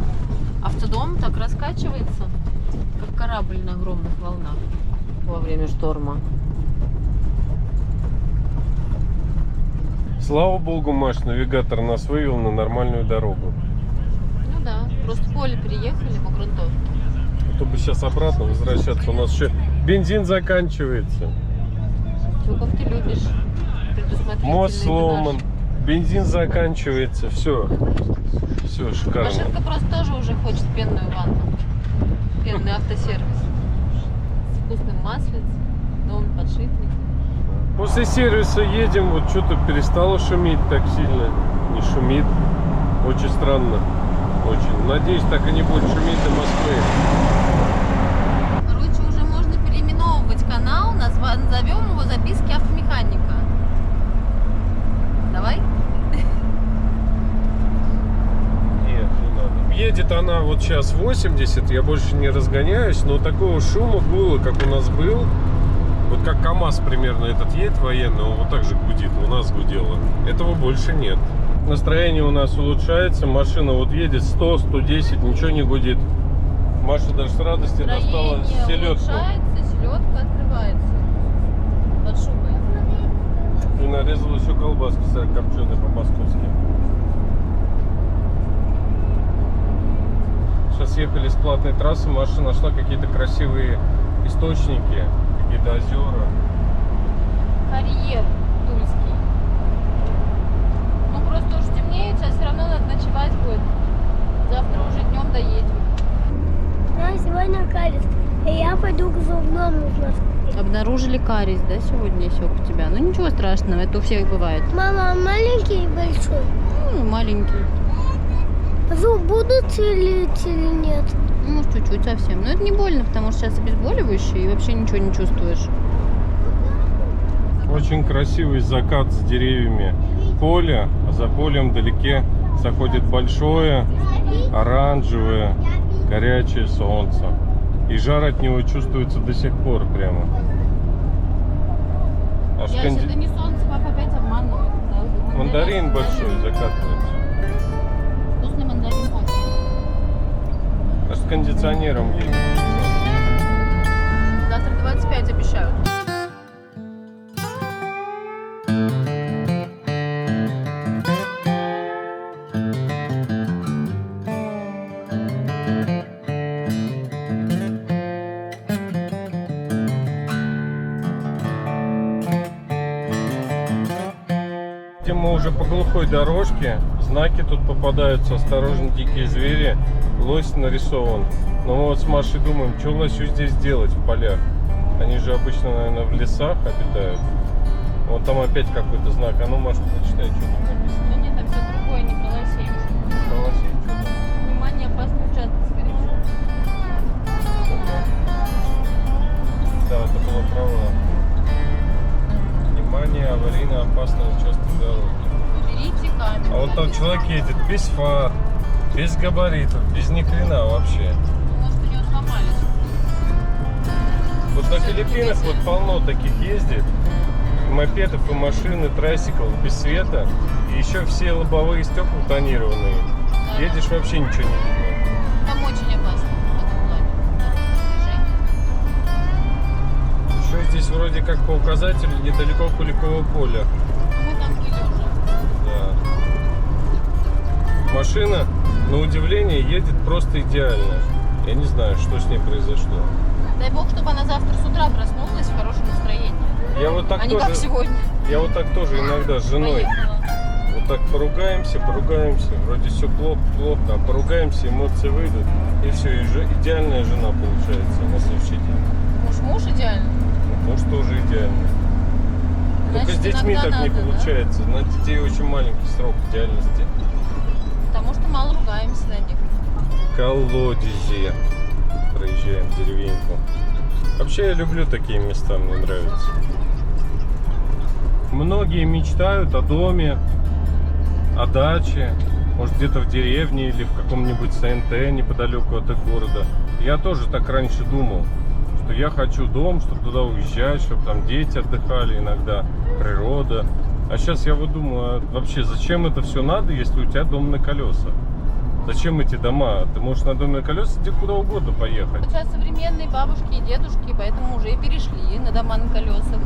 автодом так раскачивается, как корабль на огромных волнах Во время шторма. Слава богу, Маш, навигатор нас вывел на нормальную дорогу. Ну да, просто в поле переехали по грунтовке. А то бы сейчас обратно возвращаться. У нас еще бензин заканчивается. Все, как ты любишь. Мост сломан. Бензин заканчивается. Все. Все, шикарно. Машинка просто тоже уже хочет пенную ванну. Пенный автосервис. С вкусным маслицем, новым подшипником. После сервиса едем, вот что-то перестало шуметь так сильно. Не шумит. Очень странно. Очень. Надеюсь, так и не будет шуметь до Москвы. Короче, уже можно переименовывать канал, назовем его «Записки автомеханика». Давай? Нет, не надо. Едет она вот сейчас 80, я больше не разгоняюсь, но такого шума было, как у нас был. Вот как КамАЗ примерно этот едет военный, он вот так же гудит, у нас гудело. Этого больше нет. Настроение у нас улучшается, машина вот едет 100, 110, ничего не гудит. Маша даже с радостью достала селедку. Селедка открывается под шубой. И нарезала еще колбаски сырокопченые по-московски. Сейчас ехали с платной трассы, Маша нашла какие-то красивые источники, какие-то озера. Карьер тульский. Ну просто уже темнеет, сейчас все равно надо ночевать будет. Завтра уже днем доедем. Ну, сегодня кариес. И я пойду к зубному. Обнаружили кариес, да, сегодня, Сёк, у тебя? Ну ничего страшного, это у всех бывает. Мама, маленький и большой. Ну, маленький. Зуб будут целить или нет? Ну, может, чуть-чуть совсем. Но это не больно, потому что сейчас обезболивающее и вообще ничего не чувствуешь. Очень красивый закат с деревьями. Поле, а за полем вдалеке заходит большое, оранжевое, горячее солнце. И жар от него чувствуется до сих пор прямо. А Я, если это не солнце, папа опять обманывает. Да, мандарин большой закатывается. Вкусный мандарин очень. А с кондиционером едет. Завтра 25 обещают. Мы уже по глухой дорожке, знаки тут попадаются, осторожно, дикие звери, лось нарисован. Но мы вот с Машей думаем, что лосю здесь делать в полях? Они же обычно, наверное, в лесах обитают. Вот там опять какой-то знак, а ну, Маша, прочитай, что там написано. Да нет, там все другое, не про лосей уже. Про лосей что там? Внимание, опасный участок, скорее всего. Да, это было право. Внимание, аварийно опасный участок дороги. Уберите камеру. А вот там человек едет без фар, без габаритов, без ни хрена вообще. Может, у него сломались. Вот на Филиппинах вот полно таких ездит. Мопедов и машин, и трайсиклов без света. И еще все лобовые стекла тонированные. Едешь, вообще ничего не видно. Там очень опасно в этом плане. Движение. Еще здесь вроде как по указателю недалеко Куликового поля. Мы там были уже. Да. Машина, на удивление, едет просто идеально. Я не знаю, что с ней произошло. Дай бог, чтобы она завтра с утра проснулась в хорошем настроении. Я вот так А не тоже, как сегодня. я вот так тоже иногда с женой. Поехала. Вот так поругаемся, вроде все плохо, а поругаемся, эмоции выйдут, и все, и идеальная жена получается на следующий день. Муж идеальный. Ну, муж тоже идеальный. Только с Значит, детьми иногда так не надо, да? получается. На детей очень маленький срок идеальности. Потому что мало ругаемся на них. Колодези. Проезжаем в деревеньку. Вообще я люблю такие места, мне нравятся. Многие мечтают о доме, о даче, может где-то в деревне или в каком-нибудь СНТ неподалеку от их города. Я тоже так раньше думал, что я хочу дом, чтобы туда уезжать, чтобы там дети отдыхали иногда, природа. А сейчас я вот думаю, а вообще зачем это все надо, если у тебя дом на колесах? Зачем эти дома? Ты можешь на доме на колесах где куда угодно поехать. Сейчас современные бабушки и дедушки, поэтому уже и перешли на дома на колесах.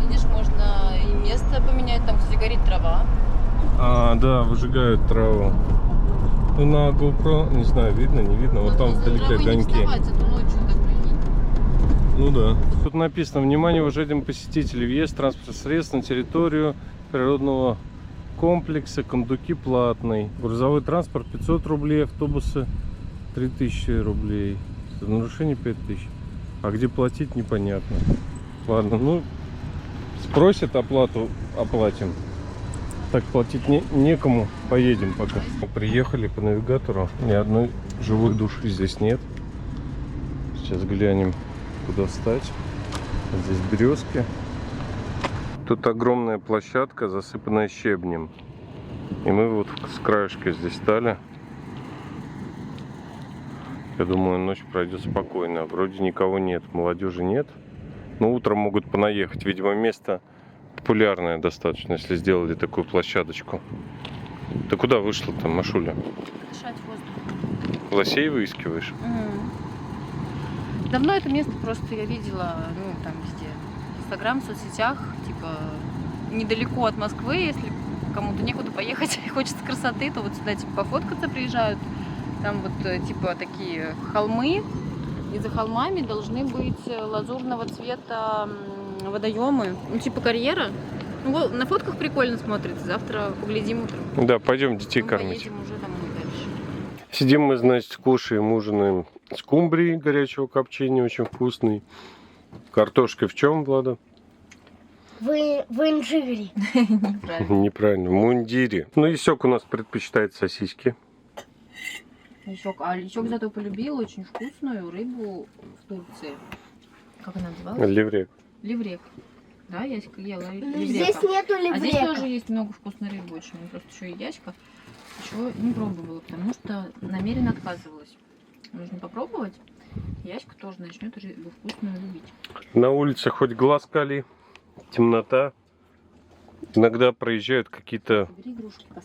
Видишь, можно и место поменять, там, кстати, горит трава. А, да, выжигают траву. Ну, на GoPro, не знаю, видно, не видно. Вот там вдалеке огоньки. Не вставать, а то ночью так прикинь. Ну да. Тут написано: внимание, уважаемые посетители, въезд транспортных средств на территорию природного комплекса Кондуки платный. Грузовой транспорт 500 рублей, автобусы 3000 рублей. За нарушение 5000. А где платить, непонятно. Ладно, ну, спросят оплату, оплатим. Так платить некому, поедем пока. Приехали по навигатору, ни одной живой души здесь нет. Сейчас глянем, куда встать. Здесь березки. Тут огромная площадка, засыпанная щебнем. И мы вот с краешка здесь стали. Я думаю, ночь пройдет спокойно. Вроде никого нет, молодежи нет. Но утром могут понаехать. Видимо, место популярное достаточно, если сделали такую площадочку. Ты куда вышла-то, Машуля? Дышать воздух. Лосей выискиваешь? Давно это место просто я видела, ну, там везде. В Инстаграм, в соцсетях, типа, недалеко от Москвы, если кому-то некуда поехать, хочется красоты, то вот сюда, типа, пофоткаться приезжают. Там вот, типа, такие холмы, и за холмами должны быть лазурного цвета водоемы, ну, типа карьера. Ну, вот, на фотках прикольно смотрится, завтра поглядим утром. Да, пойдем детей Мы кормить. поедем уже домой дальше. Сидим мы, значит, кушаем, ужинаем скумбрии горячего копчения, очень вкусный. Картошкой в чем, Влада? В инжире. Неправильно, в мундире. Ну, Исек у нас предпочитает сосиски. Личок зато полюбил очень вкусную рыбу в Турции. Как она называлась? Леврек. Ливрек. Да, я ела Ну, ливрека. здесь нету А здесь тоже ливрека. есть много вкусной рыбы очень. Просто еще и яська. Еще не пробовала, потому что намеренно отказывалась. Нужно попробовать. Яська тоже начнет рыбу вкусную любить. На улице хоть глаз кали. темнота. Иногда проезжают какие-то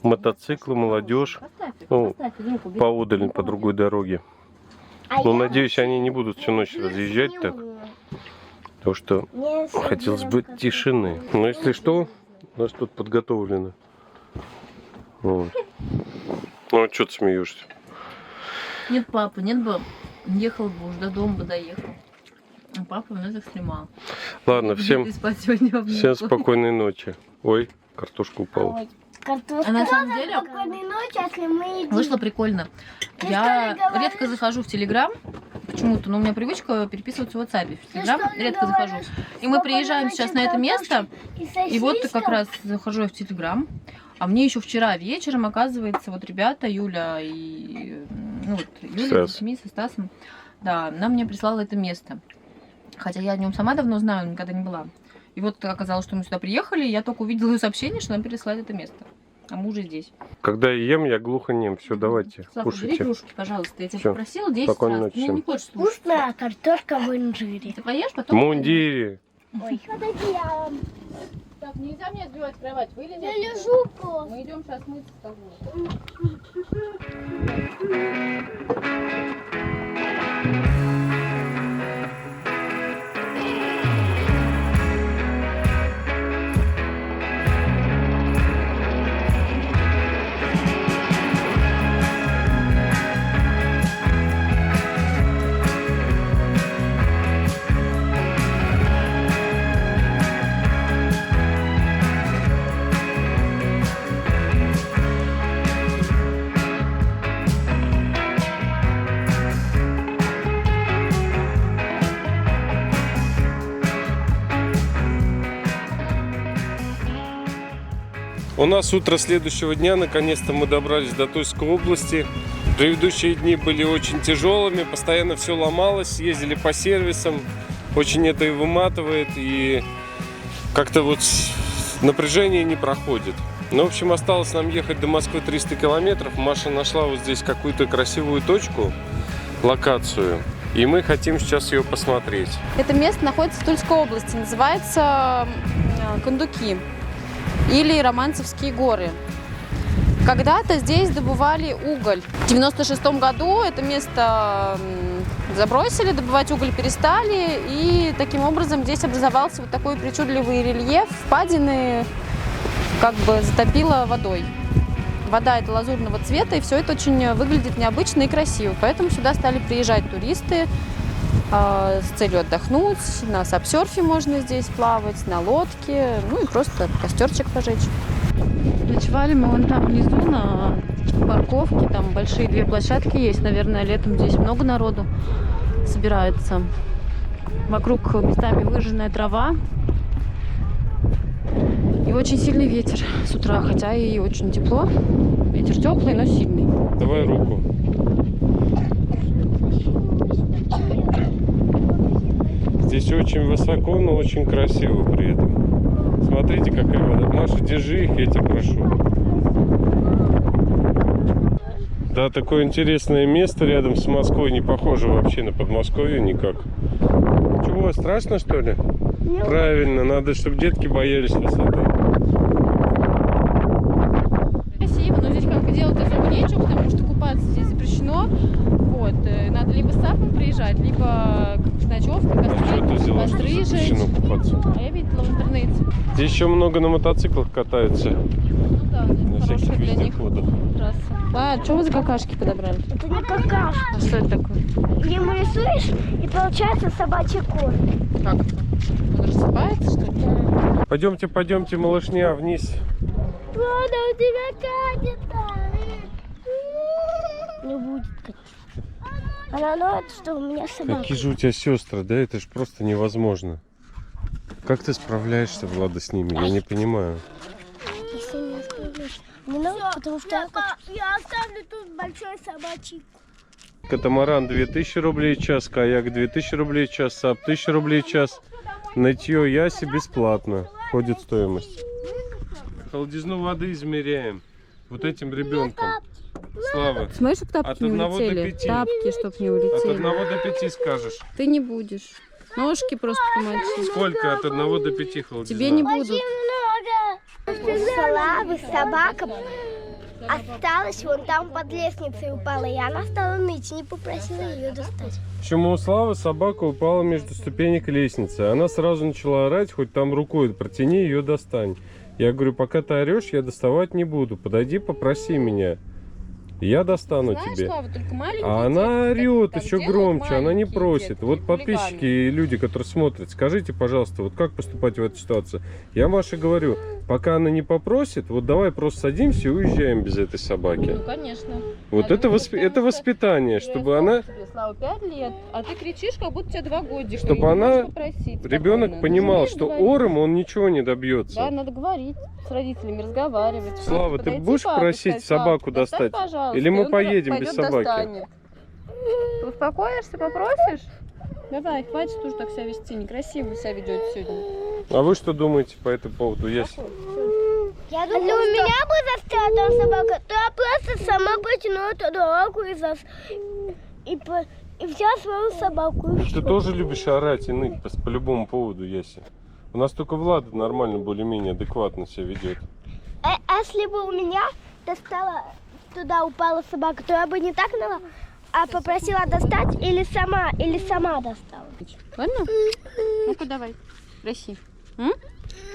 мотоциклы, молодежь. Ну, поодаль, по другой дороге. Но надеюсь, они не будут всю ночь разъезжать так. Потому что хотелось бы тишины. Но если что, у нас тут подготовлено. Вот. Ну, а что ты смеешься? Нет папы, нет бы, ехал бы, уже до дома бы доехал. А папа у нас экстремал. Ладно, всем Всем спокойной ночи. Ой, картошка упала. Картошка. А на самом деле Спокойной ночи, если мы едим. вышло прикольно. Ты Я что ли говоришь? редко захожу в Телеграм. Почему-то, но у меня привычка переписываться в WhatsApp. В Телеграм что ли редко захожу. говоришь? И мы Спокойной приезжаем ночи, сейчас на это место. И вот сосиска. как раз захожу я в Телеграм. А мне еще вчера вечером, оказывается, вот ребята, Юля и... Ну вот, Юля Стас. с детьми, со Стасом. Да, она мне прислала это место. Хотя я о нем сама давно знаю, никогда не была. И вот оказалось, что мы сюда приехали, и я только увидела ее сообщение, что нам переслали это место. А мы уже здесь. Когда я ем, я глухонем. Все, давайте, Слава, бери кушайте. кружки, пожалуйста. Я тебя Всё. попросила 10 Спокойной раз. ночи Ты меня всем. не хочешь слушать. Вкусная картошка в инжире. Ты поешь, потом... Мундири. Ой. Я Так, нельзя мне отбивать кровать. Вылези. лежу просто. Мы идем сейчас мыться с тобой. У нас утро следующего дня, наконец-то мы добрались до Тульской области. Предыдущие дни были очень тяжелыми, постоянно все ломалось, ездили по сервисам, очень это и выматывает, и как-то вот напряжение не проходит. Ну, в общем, осталось нам ехать до Москвы 300 километров. Маша нашла вот здесь какую-то красивую точку, локацию, и мы хотим сейчас ее посмотреть. Это место находится в Тульской области, называется Кондуки или Романцевские горы. Когда-то здесь добывали уголь. В 96 году это место забросили, добывать уголь перестали, и таким образом здесь образовался вот такой причудливый рельеф, впадины как бы затопило водой. Вода это лазурного цвета, и все это очень выглядит необычно и красиво. Поэтому сюда стали приезжать туристы с целью отдохнуть. На сапсерфе можно здесь плавать, на лодке, ну и просто костерчик пожечь. Ночевали мы вон там внизу на парковке, там большие 2 площадки есть. Наверное, летом здесь много народу собирается. Вокруг местами выжженная трава. И очень сильный ветер с утра, хотя и очень тепло. Ветер теплый, но сильный. Давай руку. Здесь очень высоко, но очень красиво при этом. Смотрите, какая вода. Маша, держи их, я тебя прошу. Да, такое интересное место рядом с Москвой. Не похоже вообще на Подмосковье никак. Чего, страшно, что ли? Правильно, надо, чтобы детки боялись высоты. Красиво, но здесь как бы делать особо нечего, потому что купаться здесь запрещено. Вот, надо либо с сапом приезжать, либо с ночевкой, А что ты взяла, что костры запрещено жечь. купаться? А я видела в интернете. Здесь еще много на мотоциклах катаются. Ну да, На наверное, всяких хорошая для них вездеходах. трасса. А, что вы за какашки подобрали? Это не какашка. А что это такое? Ему рисуешь, и получается собачий корм. Как это? Он рассыпается, что ли? Пойдемте, пойдемте, малышня, вниз. Ладно, у тебя катится. Не будет, конечно. Она ноет, что у меня собака. Какие же у тебя сестры, да? Это же просто невозможно. Как ты справляешься, Влада, с ними? Я не понимаю. Если не справляешь. Не надо, потому что я оставлю тут большой собачий. Катамаран 2000 рублей в час, каяк 2000 рублей в час, САП 1000 рублей в час. Нытье Яси бесплатно. Входит стоимость. Холодизну воды измеряем. Вот этим ребенком. Слава. Смотри, чтоб тапки От не 1 до улетели. 5. Тапки, чтоб не От улетели. 1 до 5 скажешь. Ты не будешь. Ножки просто помочи. Сколько? От 1 до 5 холодина? Тебе не будут. Славы собака осталась вон там под лестницей упала, и она стала ныть, не попросила ее достать. Почему у Славы собака упала между ступенек лестницы? Она сразу начала орать, хоть там рукой протяни, ее достань. Я говорю, пока ты орешь, я доставать не буду. Подойди, попроси меня. Я достану Знаешь, тебе. Слава, только маленькие А она детки орет так еще делают, громче, она не маленькие просит. детки, Вот хулиганы. подписчики и люди, которые смотрят, скажите, пожалуйста, вот как поступать в этой ситуации? Я Маше говорю, пока она не попросит, вот давай просто садимся и уезжаем без этой собаки. Ну, конечно. Вот Я это, думаю, это потому что воспитание, чтобы она, Тебе, Слава, 5 лет, а ты кричишь, как будто тебе 2 годика. Чтобы и не она, можешь попросить ребенок спокойно. понимал, Ты же что умеешь говорить? ором он ничего не добьется. Да, надо говорить с родителями, разговаривать. Слава, Просто ты подойти будешь папе, просить сказать, собаку «Пап, достать? достань, пожалуйста». Или мы И он поедем пойдет, без собаки? достанет. Ты успокоишься, попросишь? Давай, хватит уже так себя вести. Некрасиво вы себя ведете сегодня. А вы что думаете по этому поводу? Я думаю, если у меня бы застряла там собака, то я просто сама потяну эту дорогу и взяла свою собаку. Ты тоже любишь орать и ныть по любому поводу, Яся. У нас только Влада нормально, более-менее адекватно себя ведет. А если бы у меня достала, туда упала собака, то я бы не так ныла, а попросила достать или сама достала. Ладно? Ну-ка давай, проси.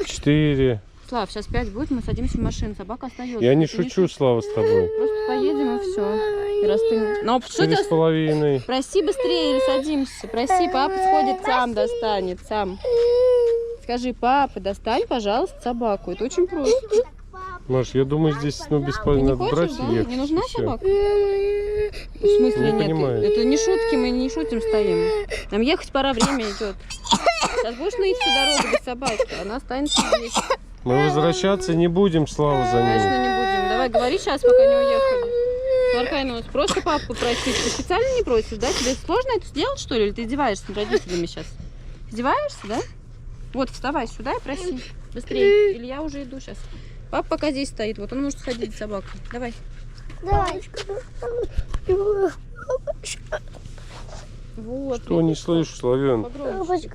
4. Слав, сейчас 5 будет, мы садимся в машину, собака остается. Я не Ты шучу, Слава, с тобой. Просто поедем и все. И раз ты... Ну, что тебя... 4,5. Проси быстрее или садимся. Проси, папа сходит, сам достанет, сам. Скажи, папа, достань, пожалуйста, собаку. Это очень просто. Маш, я думаю, здесь Ты бесполезно. не Надо хочешь, брать да? и ехать. Не нужна и всё. собака? В смысле Не нет? понимаю. Это не шутки, мы не шутим, стоим. Нам ехать пора, время идет. Сейчас будешь ныть всю дорогу без собаки, она останется здесь. Мы возвращаться не будем, Слава, за ней. Конечно, не будем. Давай, говори сейчас, пока не уехали. Сморкай нос. Просто папу попросить. Ты специально не просишь, да? Тебе сложно это сделать, что ли? Или ты издеваешься над родителями сейчас? Издеваешься, да? Вот, вставай сюда и проси. Быстрее. Или я уже иду сейчас. Папа пока здесь стоит. Вот он может сходить с собакой. Давай. Давай. Вот. Что не слышу, Славен? Погромче.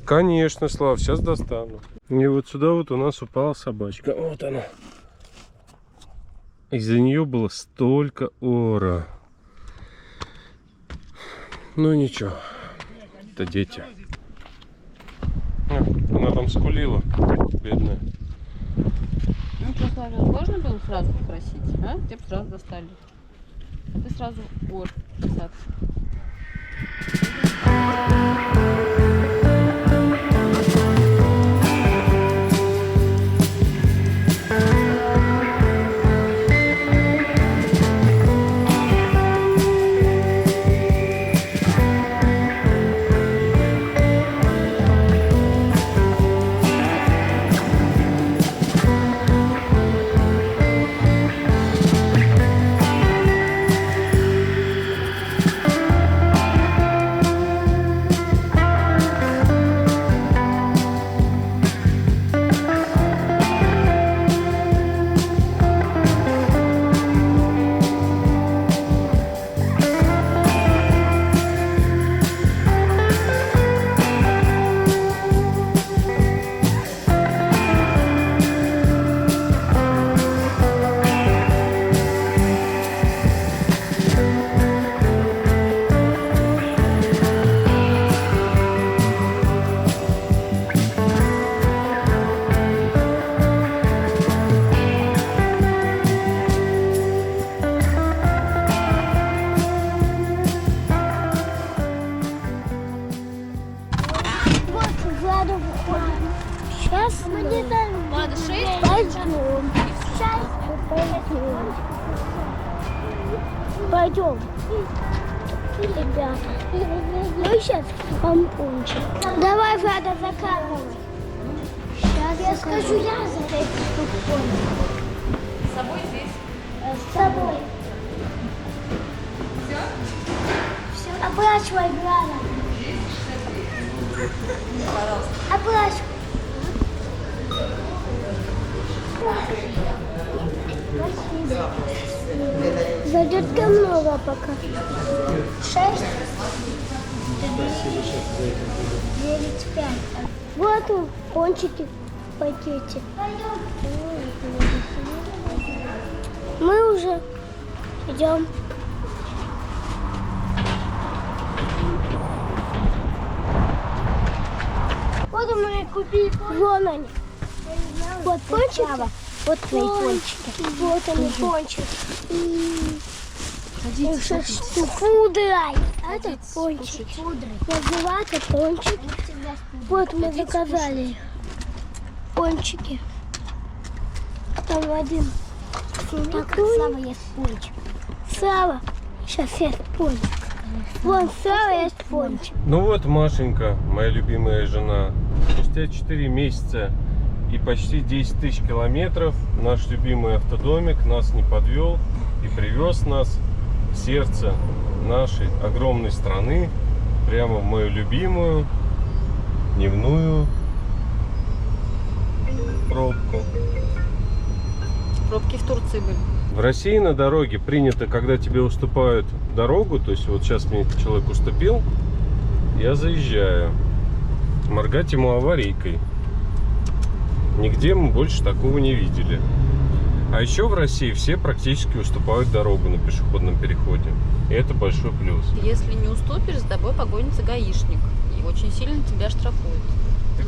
Конечно, Слав, сейчас достану. И вот сюда вот у нас упала собачка. Вот она. Из-за нее было столько ора. Ну ничего, это дети. Она там скулила, бедная. Ну что, Славя, можно было сразу попросить, а? Тебе бы сразу достали. А ты сразу ор касаться. Вот Влада выходит. Сейчас мы не даем. Ладно, 6. Пойдем. Сейчас пойдем. Пойдем. Ребята. Ну сейчас помпончик. Давай, Влада, закатывай. Сейчас я скажу, я за этой штукой. С собой здесь. С тобой. Все? Все. Оплачивай, Влада. Оплачивай. Спасибо. Зайдет ко много пока. 6. 9,5. Вот он, пончики в пакете. Мы уже идем. Вот мы купили. Вон они. Вот пончики. Вот твои пончики. Вот они пончики. И 6 штук. Пудрой. Это пончики. Называется пончики. Вот мы заказали пончики. Там один. Слава ест пончик. Слава сейчас ест пончик. Вон Слава ест пончик. Ну вот, Машенька, моя любимая жена, спустя 4 месяца и почти 10 тысяч километров наш любимый автодомик нас не подвел и привез нас в сердце нашей огромной страны, прямо в мою любимую дневную пробку. Пробки в Турции были. В России на дороге принято, когда тебе уступают дорогу, то есть вот сейчас мне этот человек уступил, я заезжаю, моргать ему аварийкой. Нигде мы больше такого не видели. А еще в России все практически уступают дорогу на пешеходном переходе. И это большой плюс. Если не уступишь, за тобой погонится гаишник. И очень сильно тебя штрафует.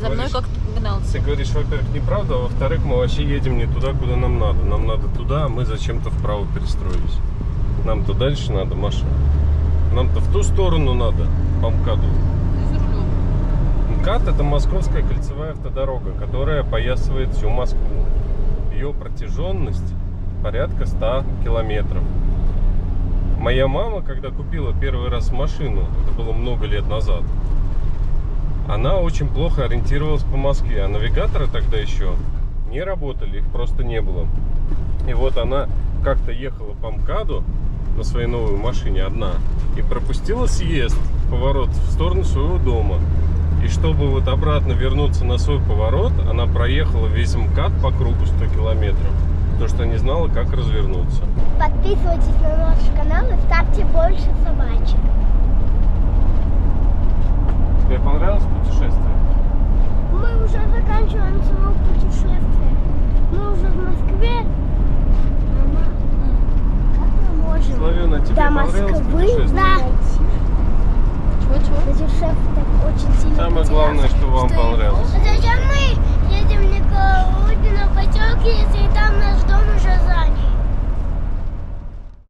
За мной как-то погнался. Ты говоришь, во-первых, неправда, а во-вторых, мы вообще едем не туда, куда нам надо. Нам надо туда, а мы зачем-то вправо перестроились. Нам-то дальше надо, Маша. Нам-то в ту сторону надо, по МКАДу. МКАД — это Московская кольцевая автодорога, которая опоясывает всю Москву. Ее протяженность порядка 100 километров. Моя мама, когда купила первый раз машину, это было много лет назад, она очень плохо ориентировалась по Москве, а навигаторы тогда еще не работали, их просто не было. И вот она как-то ехала по МКАДу на своей новой машине одна и пропустила съезд, поворот в сторону своего дома. И чтобы вот обратно вернуться на свой поворот, она проехала весь МКАД по кругу 100 километров, потому что не знала, как развернуться. Подписывайтесь на наш канал и ставьте больше собачек. Тебе понравилось путешествие? Мы уже заканчиваем свое путешествие. Мы уже в Москве. Мама, как мы можем Славена, тебе до понравилось Москвы путешествие? дойти? Чего-чего? Путешествие очень сильно Самое главное, что вам понравилось. Зачем мы едем не Колодина по